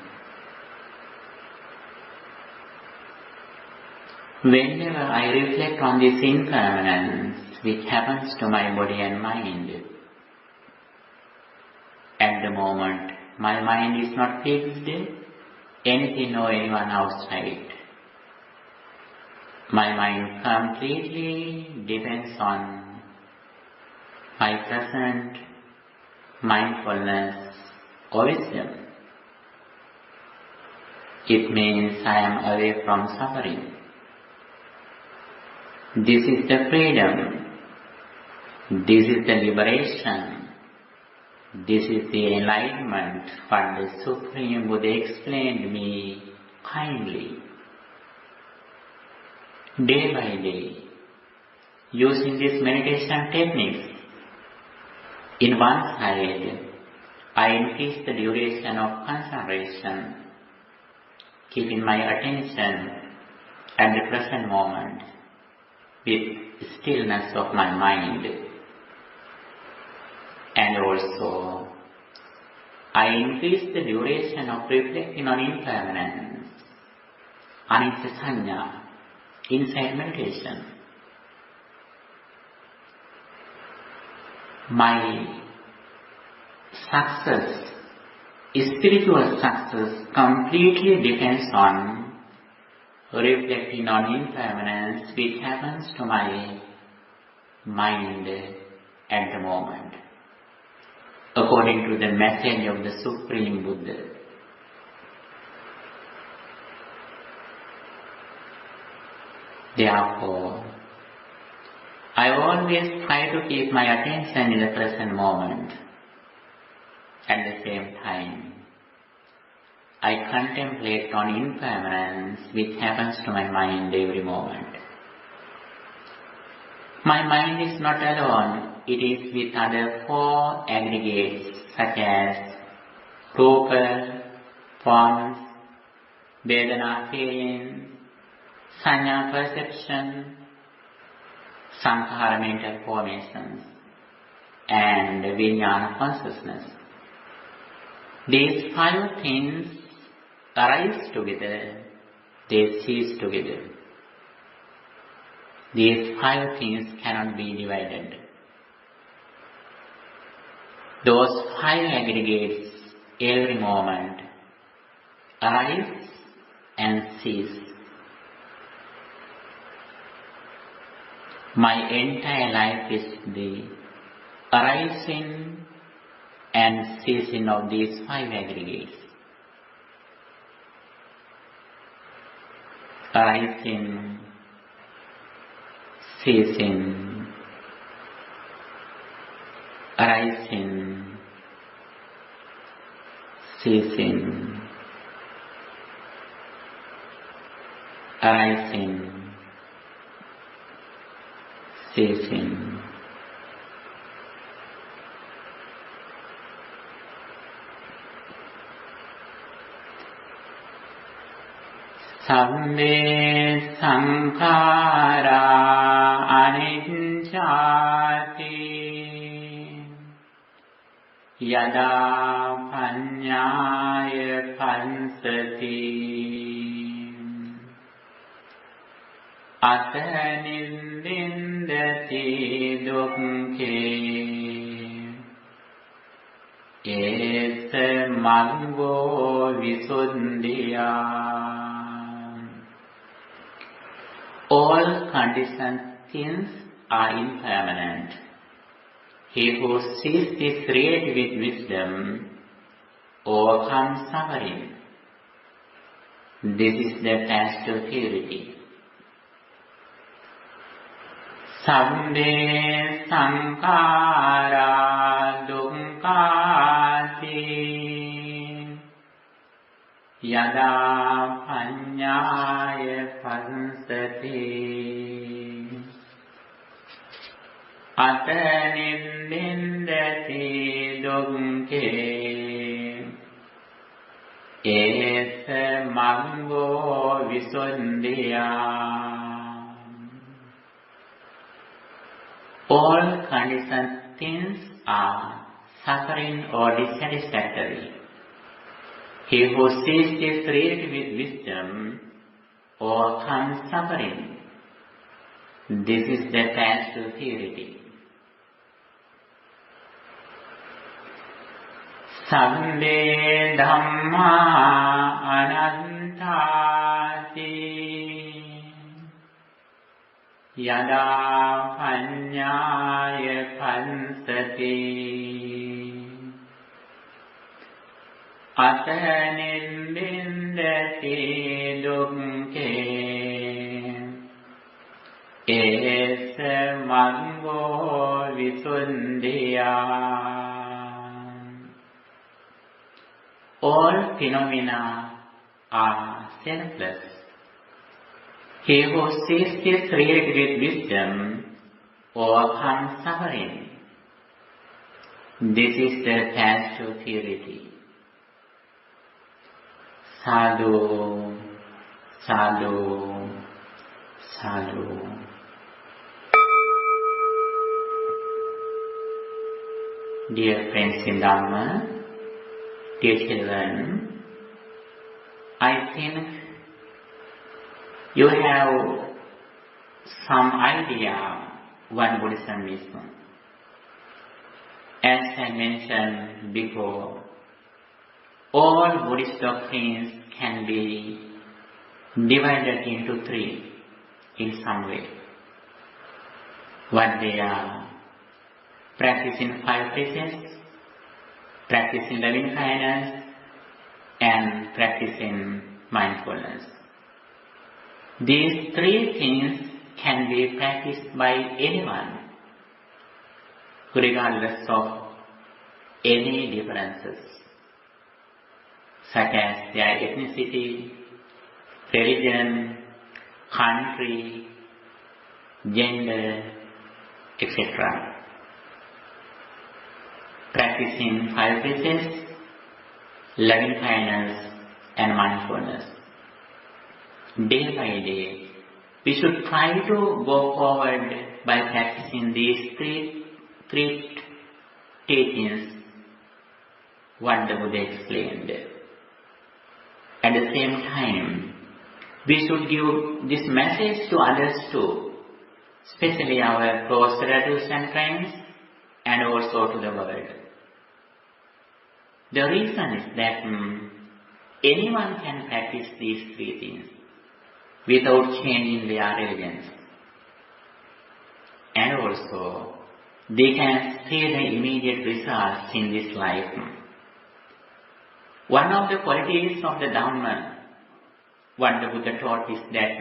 Whenever I reflect on this impermanence which happens to my body and mind, at the moment my mind is not fixed, anything or anyone outside. My mind completely depends on my present mindfulness or wisdom. It means I am away from suffering. This is the freedom. This is the liberation. This is the enlightenment what the Supreme Buddha explained me kindly. Day by day, using these meditation techniques, in one side, I increase the duration of concentration, keeping my attention at the present moment with stillness of my mind. And also, I increase the duration of reflecting on impermanence, anicca sanya, inside meditation. My success, spiritual success, completely depends on reflecting on impermanence which happens to my mind at the moment, according to the message of the Supreme Buddha. Therefore, I always try to keep my attention in the present moment. At the same time, I contemplate on impermanence which happens to my mind every moment. My mind is not alone, it is with other four aggregates such as rupa, forms, vedana feeling, sanya perception, sankhara mental formations, and vijnana consciousness. These five things arise together, they cease together. These five things cannot be divided. Those five aggregates every moment arise and cease. My entire life is the arising and ceasing of these five aggregates. Arising, ceasing, arising, ceasing, arising, ceasing. Sabbe sankhara anicchati yada panyaya pansati Atanindindati dukkhe esa maggo visuddhiya. All conditioned things are impermanent. He who sees this reality with wisdom overcomes suffering. This is the path to purity. Sabbe sankhara dukkhati yada paññāya pansati atanindindati dukkhe esa maggo visuddhiya. All conditioned things are suffering or dissatisfactory. He who sees this reality with wisdom overcomes suffering. This is the path to purity. Sabbe Dhamma anantati yada paññāya pansati atanindindati dukkhe esa maggo visuddhiya. All phenomena are selfless. He who sees this reality with wisdom overcomes suffering. This is the path to purity. Sadhu, sadhu, sadhu. Dear friends in Dhamma, dear children, I think you have some idea what Buddhism is. As I mentioned before, all Buddhist doctrines can be divided into three in some way. What they are: practicing 5 precepts, practicing loving kindness, and practicing mindfulness. These 3 things can be practiced by anyone, regardless of any differences, such as their ethnicity, religion, country, gender, etc. Practicing 5 precepts, loving kindness, and mindfulness. Day by day, we should try to go forward by practicing these three teachings, what the Buddha explained. At the same time, we should give this message to others too, especially our close relatives and friends, and also to the world. The reason is that anyone can practice these 3 things without changing their religions. And also, they can see the immediate results in this life. One of the qualities of the Dhamma, what the Buddha taught, is that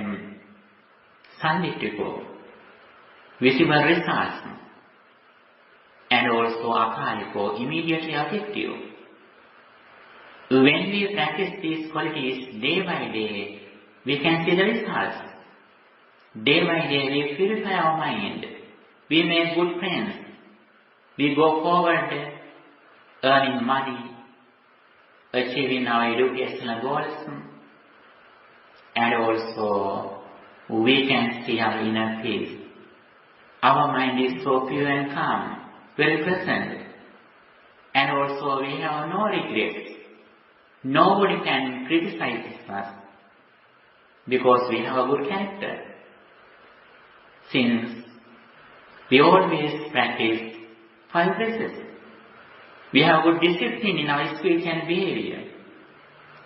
sanditiko, visible results, and also akaliko, immediately effective. When we practice these qualities day by day, we can see the results. Day by day, we purify our mind. We make good friends. We go forward earning money, achieving our educational goals, and also we can see our inner peace. Our mind is so pure and calm, very pleasant, and also we have no regrets. Nobody can criticize us because we have a good character. since we always practice 5 breaths. We have good discipline in our speech and behavior.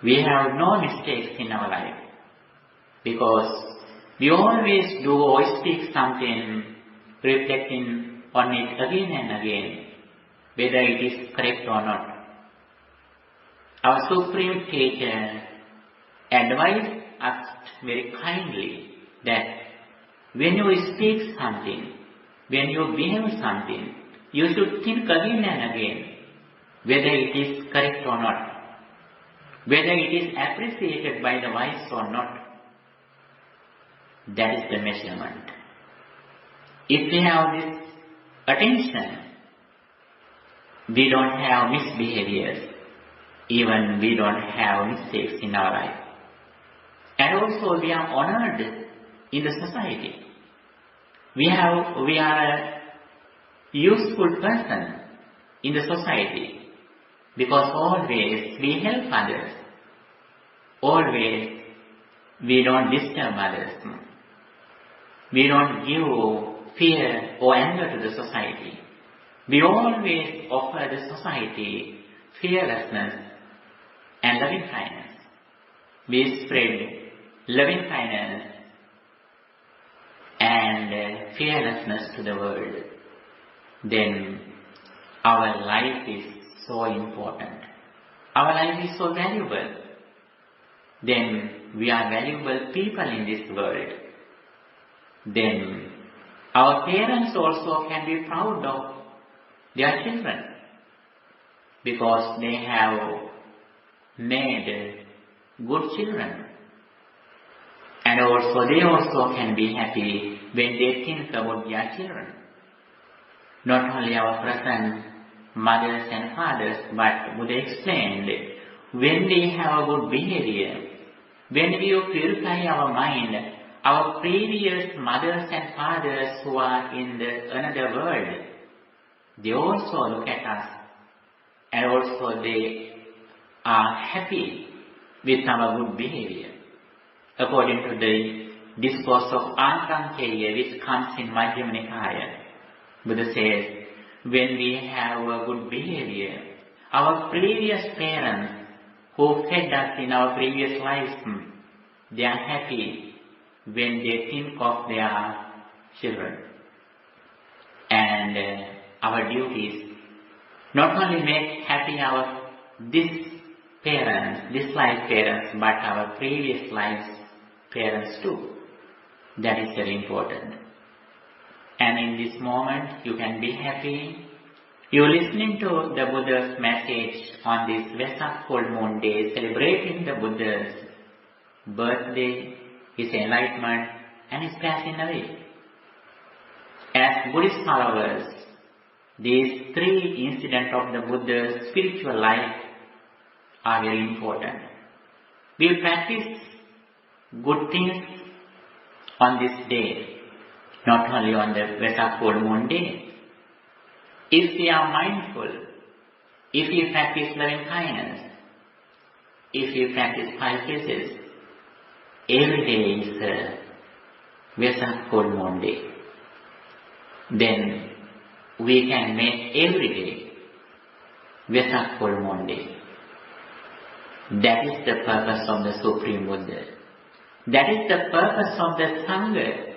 We have no mistakes in our life because we always do or speak something reflecting on it again and again, whether it is correct or not. Our Supreme Teacher advised us very kindly that when you speak something, when you behave something, you should think again and again whether it is correct or not, whether it is appreciated by the wise or not. That is the measurement. If we have this attention, we don't have misbehaviors, even we don't have mistakes in our life. And also we are honored in the society. We are a useful person in the society because always we help others. Always we don't disturb others. We don't give fear or anger to the society. We always offer the society fearlessness and loving kindness. We spread loving kindness and fearlessness to the world. Then our life is so important. Our life is so valuable. Then we are valuable people in this world. Then our parents also can be proud of their children because they have made good children. And also they also can be happy when they think about their children. Not only our present mothers and fathers, but Buddha explained, when we have a good behavior, when we purify our mind, our previous mothers and fathers who are in another world, they also look at us and also they are happy with our good behavior. According to the discourse of Ankankeya, which comes in Majjhima Nikaya, Buddha says, when we have a good behavior, our previous parents who fed us in our previous lives, they are happy when they think of their children. And our duty is not only make happy our this life parents, but our previous lives parents too. That is very important. And in this moment, you can be happy. You are listening to the Buddha's message on this Wesak full moon day, celebrating the Buddha's birthday, his enlightenment, and his passing away. As Buddhist followers, these 3 incidents of the Buddha's spiritual life are very important. We practice good things on this day, not only on the Wesak full moon day. If we are mindful, if we practice loving kindness, if we practice 5 precepts, every day is a Wesak full moon day. Then we can make every day Wesak full moon day. That is the purpose of the Supreme Buddha. That is the purpose of the Sangha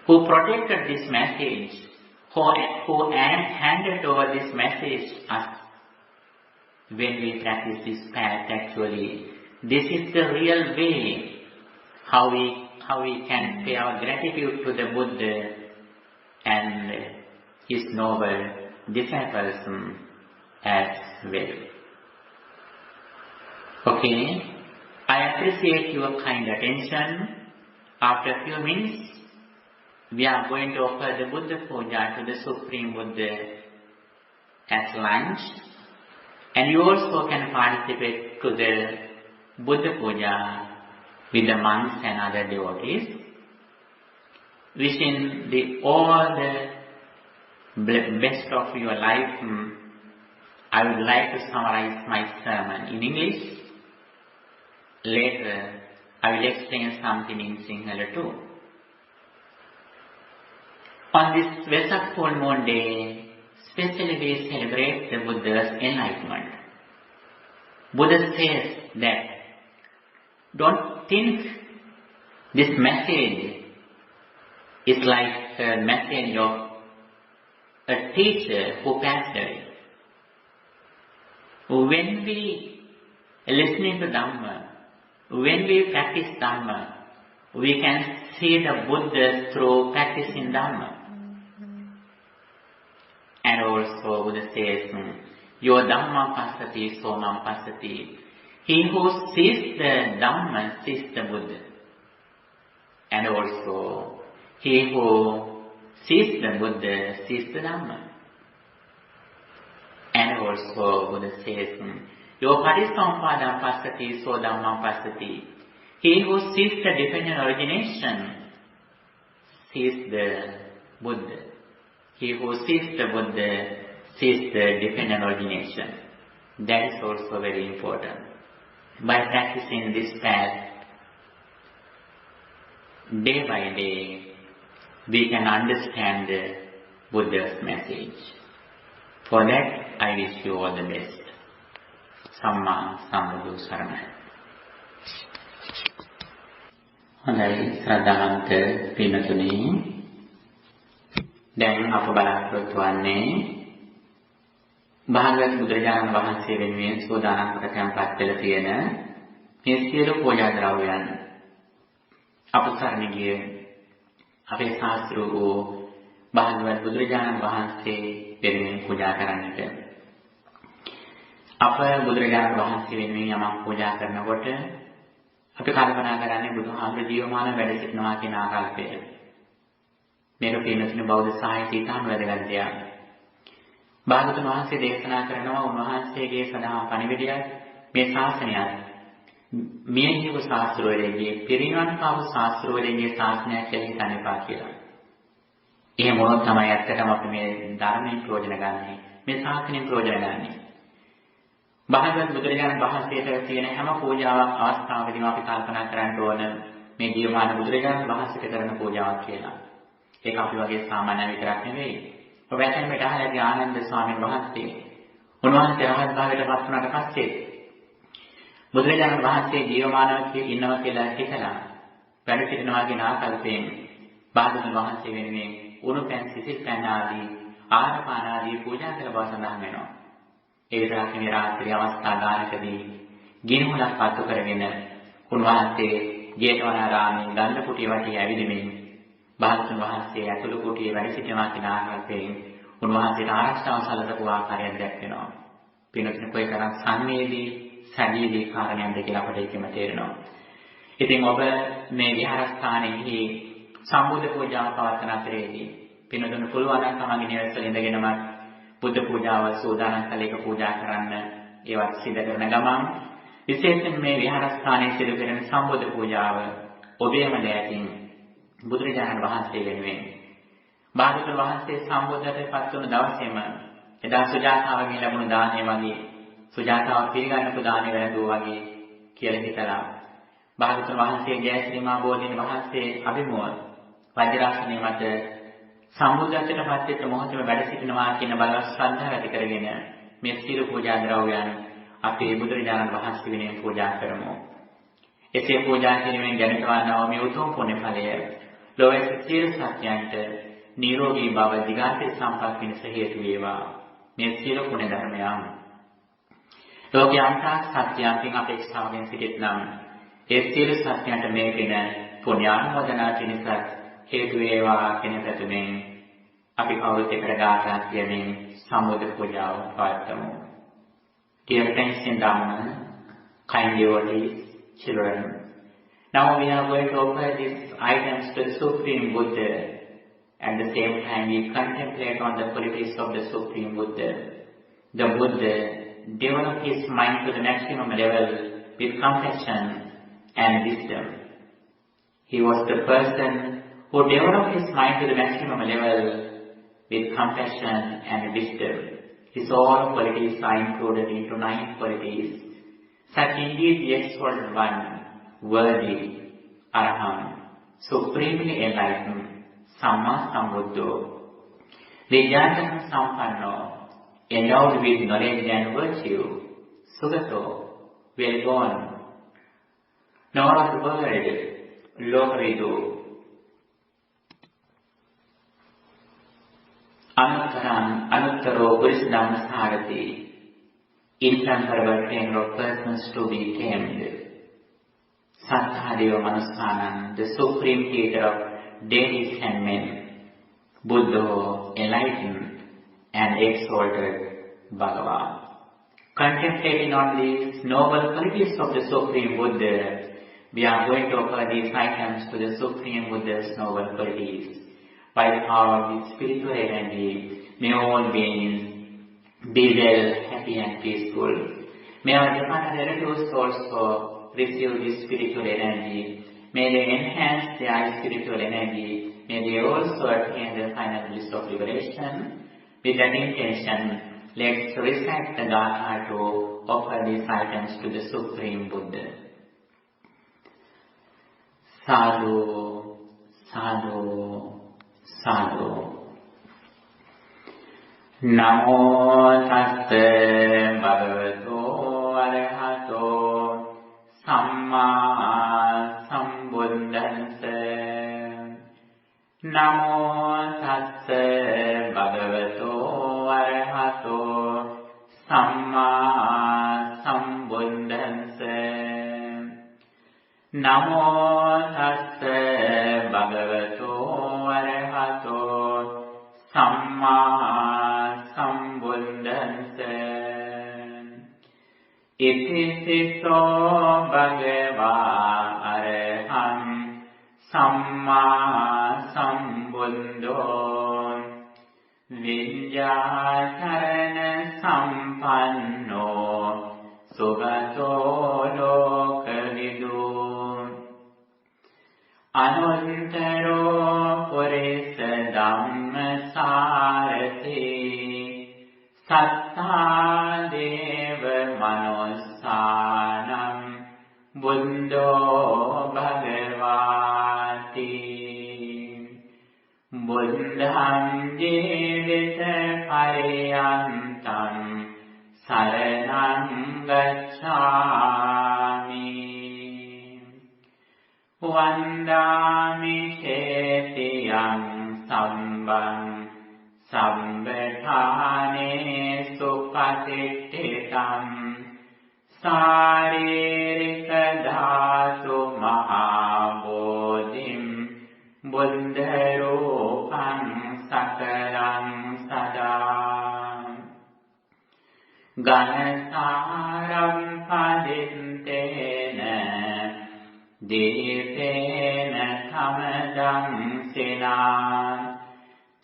who protected this message, who handed over this message us. When we practice this path, actually, this is the real way how we can pay our gratitude to the Buddha and his noble disciples as well. Okay, I appreciate your kind attention. After a few minutes, we are going to offer the Buddha Puja to the Supreme Buddha at lunch. And you also can participate to the Buddha Puja with the monks and other devotees. Wishing all the best of your life, I would like to summarize my sermon in English. Later, I will explain something in Sinhala too. On this Wesak full moon day, especially we celebrate the Buddha's enlightenment. Buddha says that don't think this message is like a message of a teacher who passed away. When we listening to Dhamma, when we practice Dhamma, we can see the Buddha through practicing Dhamma. And also Buddha says, your Dhamma passati, somam passati. He who sees the Dhamma sees the Buddha. And also, he who sees the Buddha sees the Dhamma. And also Buddha says, your parisampadam passati, so Dhamma passati. He who sees the dependent origination sees the Buddha. He who sees the Buddha sees the dependent origination. That is also very important. By practicing this path, day by day, we can understand the Buddha's message. For that, I wish you all the best. Samma Sambuddhu Saranai. හොඳයි ශ්‍රද්ධාවන්ත පින්තුනි, දැන් අප බලාපොරොත්තු වන්නේ භාග්‍යවත් බුදුරජාණන් වහන්සේ වෙනුවෙන් සෝදානම් කොට තැන්පත් වෙලා තියෙන මේ සියලු පූජා ද්‍රව්‍යයන් අප සරණ ගිය අපේ ශාස්ත්‍ර වූ භාග්‍යවත් බුදුරජාණන් වහන්සේ වෙනුවෙන් පූජා කරන්නට. අප බුදුරජාණන් වහන්සේ වෙනුවෙන් යමක් පූජා කරනකොට අපි කල්පනා කරන්නේ බුදුහාමුදුරු ජීවමාන වැඩ සිටිනවා කියන ආකල්පය. මේක පින්නතුනේ බෞද්ධ සාහිත්‍යයේ ඉතාම වැදගත් දෙයක්. භාගතුන් වහන්සේ දේශනා කරනවා උන්වහන්සේගේ සදා පණිවිඩයයි මේ ශාසනයයි මේ ජීව ශාස්ත්‍රවලදී පිරිනිවන් පාපු ශාස්ත්‍රවලදී ශාසනයක් කියලා හිතන්න එපා කියලා. එහෙම වුණොත් තමයි ඇත්තටම අපි මේ ධර්මයෙන් ප්‍රයෝජන ගන්නෙ. මේ ශාසනයෙන් ප්‍රයෝජන ගන්නෙ. භාගවත් බුදුරජාණන් වහන්සේට තියෙන හැම පූජාවක් අවස්ථාවකදීම අපි කල්පනා කරන්න ඕන මේ ජීවමාන බුදුරජාණන් වහන්සේට කරන පූජාවක් කියලා. ඒක අපි වගේ සාමාන්‍ය විතරක් නෙවෙයි. ඔබ ඇතැම් විට අහලා ආනන්ද ස්වාමීන් වහන්සේ උන්වහන්සේ රහත් භාවයට පත් වුණාට පස්සේ බුදුරජාණන් වහන්සේ ජීවමානව ඉන්නවා කියලා හිතලා වැඩ සිටිනවා කියන ආකල්පයෙන් භාගතුන් වහන්සේ වෙනුවෙන් උණු පැන් සිසිල් පැන් ආදී ආහාර පාන ආදී පූජා කළ බව සඳහන් වෙනවා. ඒ විතරක් නෙවෙයි රාත්‍රී අවස්ථා ගානකදී ගිනිමුලක් පත්තු කරගෙන උන්වහන්සේ ජේතවනාරාමයේ ගන්ධ කුටිය වටේ ඇවිදිමින් භාගතුන් වහන්සේ ඇතුළු කුටියේ වැඩ සිටිනවා කියන ආකාරයෙන් උන්වහන්සේට ආරක්ෂාව සැලසපු ආකාරයක් දැක්වෙනවා. පින්වත්නි කොයිතරම් සංවේදී සජීවී කාරණයක්ද කියලා අපට ඒකෙම තේරෙනවා. ඉතින් ඔබ මේ විහාරස්ථානයේහි සම්බුද්ධ පූජාව පවත්වන අතරේදී පින්වත්නි පුළුවන් නම් තමන්ගේ නිවසේල ඉඳගෙනම බුද්ධ පූජාව සෝදානම් කලයක පූජා කරන්න ඒවත් සිදු කරන ගමන් විශේෂයෙන් මේ විහාරස්ථානයේ සිදු කරන සම්බුද්ධ පූජාව ඔබේම දෑතින් බුදුරජාණන් වහන්සේ වෙනුවෙන් භාගතුන් වහන්සේ සම්බුද්ධත්වයට පත් වුණු දවසේම එදා සුජාතාවගෙන් ලැබුණු දාණය වගේ සුජාතාව පිළිගන්නපු දාණය වැළඳුවා වගේ කියලා හිතලා භාගතුන් වහන්සේ ජයශ්‍රී මහ බෝධීන් වහන්සේ අභිමුව වජිරාසනයේ මත සම්බුද්ධත්වයට පත් වෙච්ච මොහොතේම වැඩ සිටිනවා කියන බලවත් ශ්‍රද්ධාව ඇති කරගෙන මේ සියලු පූජා ද්‍රව්‍යයන් අපේ බුදුරජාණන් වහන්සේ වෙනුවෙන් පූජා කරමු. එසේ පූජා කිරීමෙන් ජනිත වන්නා මේ උතුම් පුණ්‍ය ඵලය ලෝකයේ සියලු සත්‍යයන්ට නිරෝගී බව දිගාසිරි සම්පත් පිණිස හේතු වේවා. මේ සියලු පුණ්‍ය ධර්මයන් ලෝකයේ අන්තක් සත්‍යයන්ගෙන් අපේක්ෂාවෙන් සිටිනම් ඒ සියලු සත්‍යයන්ට මේ පින පුණ්‍යානුමෝදනා පිණිස හේතු වේවා කියන පැතුමෙන් අපි කවුරුත් එකට ගාථා කියමින් සම්බුද්ධ පූජාව පවත්වමු. Dear friends in Dhamma, kind devotees, children, now we are going to offer these items to the Supreme Buddha. At the same time, we contemplate on the qualities of the Supreme Buddha. The Buddha developed his mind to the maximum level with compassion and wisdom. He was the person who developed his mind to the maximum level with compassion and wisdom. His all qualities are included into 9 qualities. Such indeed the exalted one, worthy, arahant, supremely enlightened, Samma Sambuddho, Vidyāyatana Sampanno, endowed with knowledge and virtue, Sugato, well-born, knower of the world, Lokavidu, Anuttaro Buddhist Dhamma Sarati, incomparable trainer of persons to be tamed. Sattādeva Manussānam, the supreme teacher of deities and men. Buddha, enlightened and exalted Bhagavan. Contemplating on these noble qualities of the Supreme Buddha, we are going to offer these items to the Supreme Buddha's noble qualities. By the power of the spiritual energy, may all beings be well, happy and peaceful. May our departed relatives also receive this spiritual energy. May they enhance their spiritual energy. May they also attain the final bliss of liberation. With that intention, let's recite the Gatha to offer these items to the Supreme Buddha. Sadhu, sadhu, sadhu. Namo tasse bhagavato arahato samma sambuddhassa. Namo tasse bhagavato arahato samma sambuddhassa. Namo tasse bhagavato arahato samma sambuddhassa. Itisiso bhagava araham samma sambuddho vidyācārana sampanno sugato lokavidu anuttaro purisa dhamma sārati sattādeva manussānam buddho bhagavāti. Buddham jīvita pariyantam saranam gacchāmi. Vandāmi chetiyam sambam sambhathāne supatittitam sāririka dhātu mahābodhim buddharūpaṃ sakalam sadā. Ganasāram padintena dīpena tamadam sinā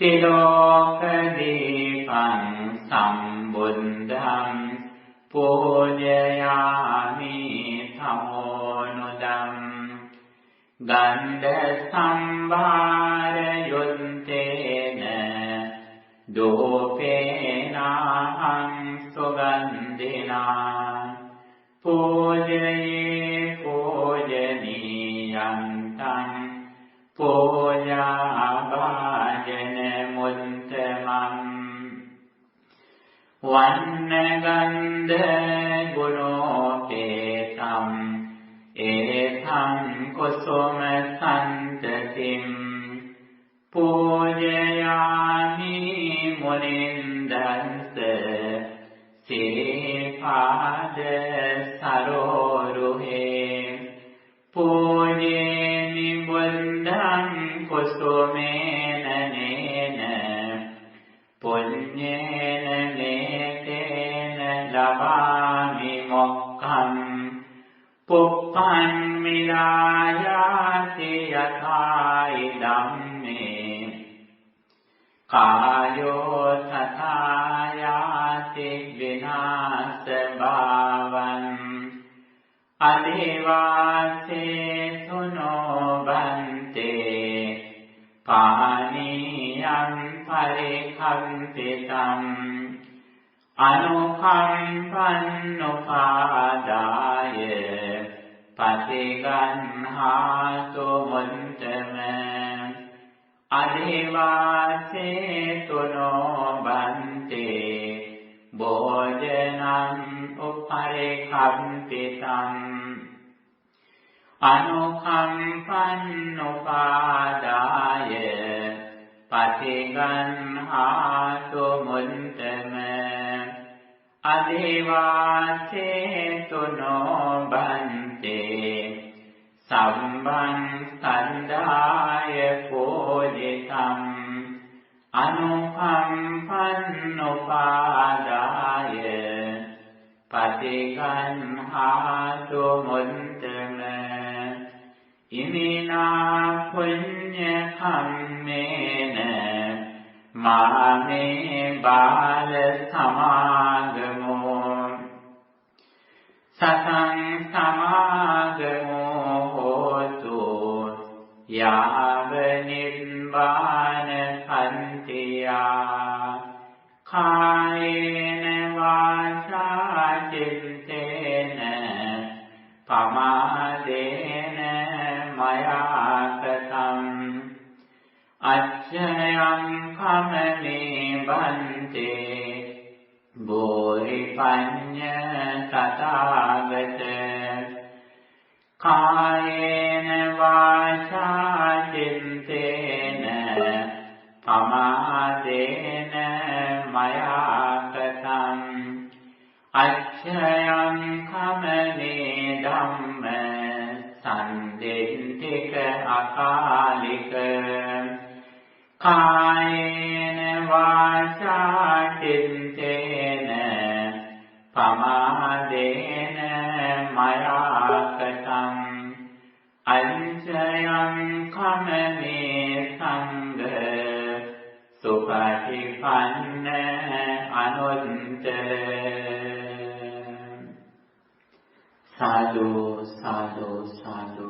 tilokadīpaṃ sambuddham pūjayāmi tamonudam. Gandha sambhara yuntena dopena hang sugandhina pujaye pujaniyam puja bhajana muntamam. Vannagandha gunopetam etam kusuma santatim pujayami munindansa siripada saroruhe pujayami buddham kusumena nena punyena netena labami mokkam Puppan milayati yathai dhamme kāyo tathāyati vināsa bhavam adivāse suno bhante pāniyam parikhampitam anukampannupadāya patiganhātu muntama Adhivasetuno bante Bhojanam uparikhampitam Anukhampannupadaya Patiganhatu muntama Adhivasetuno bante Sambhan skandhaya pujitam Anukhampannupadaya Patiganhatu muntama Imina punya kammena Mame bala samagamo Satang samagamo hotu Yava nibbana kantiya Kayena vaca cintena Pamadena mayakatam Acchayam kamane bante Boripanya tathagata Kayena vaca cintena Pamadena mayakatam Acchayam kamane Dhamma Sandintika akalika Kayena vaca cintena Pamadena mayakatam Acchayam kamane sangha Supatipanna anuttara Sadhu, sadhu, sadhu.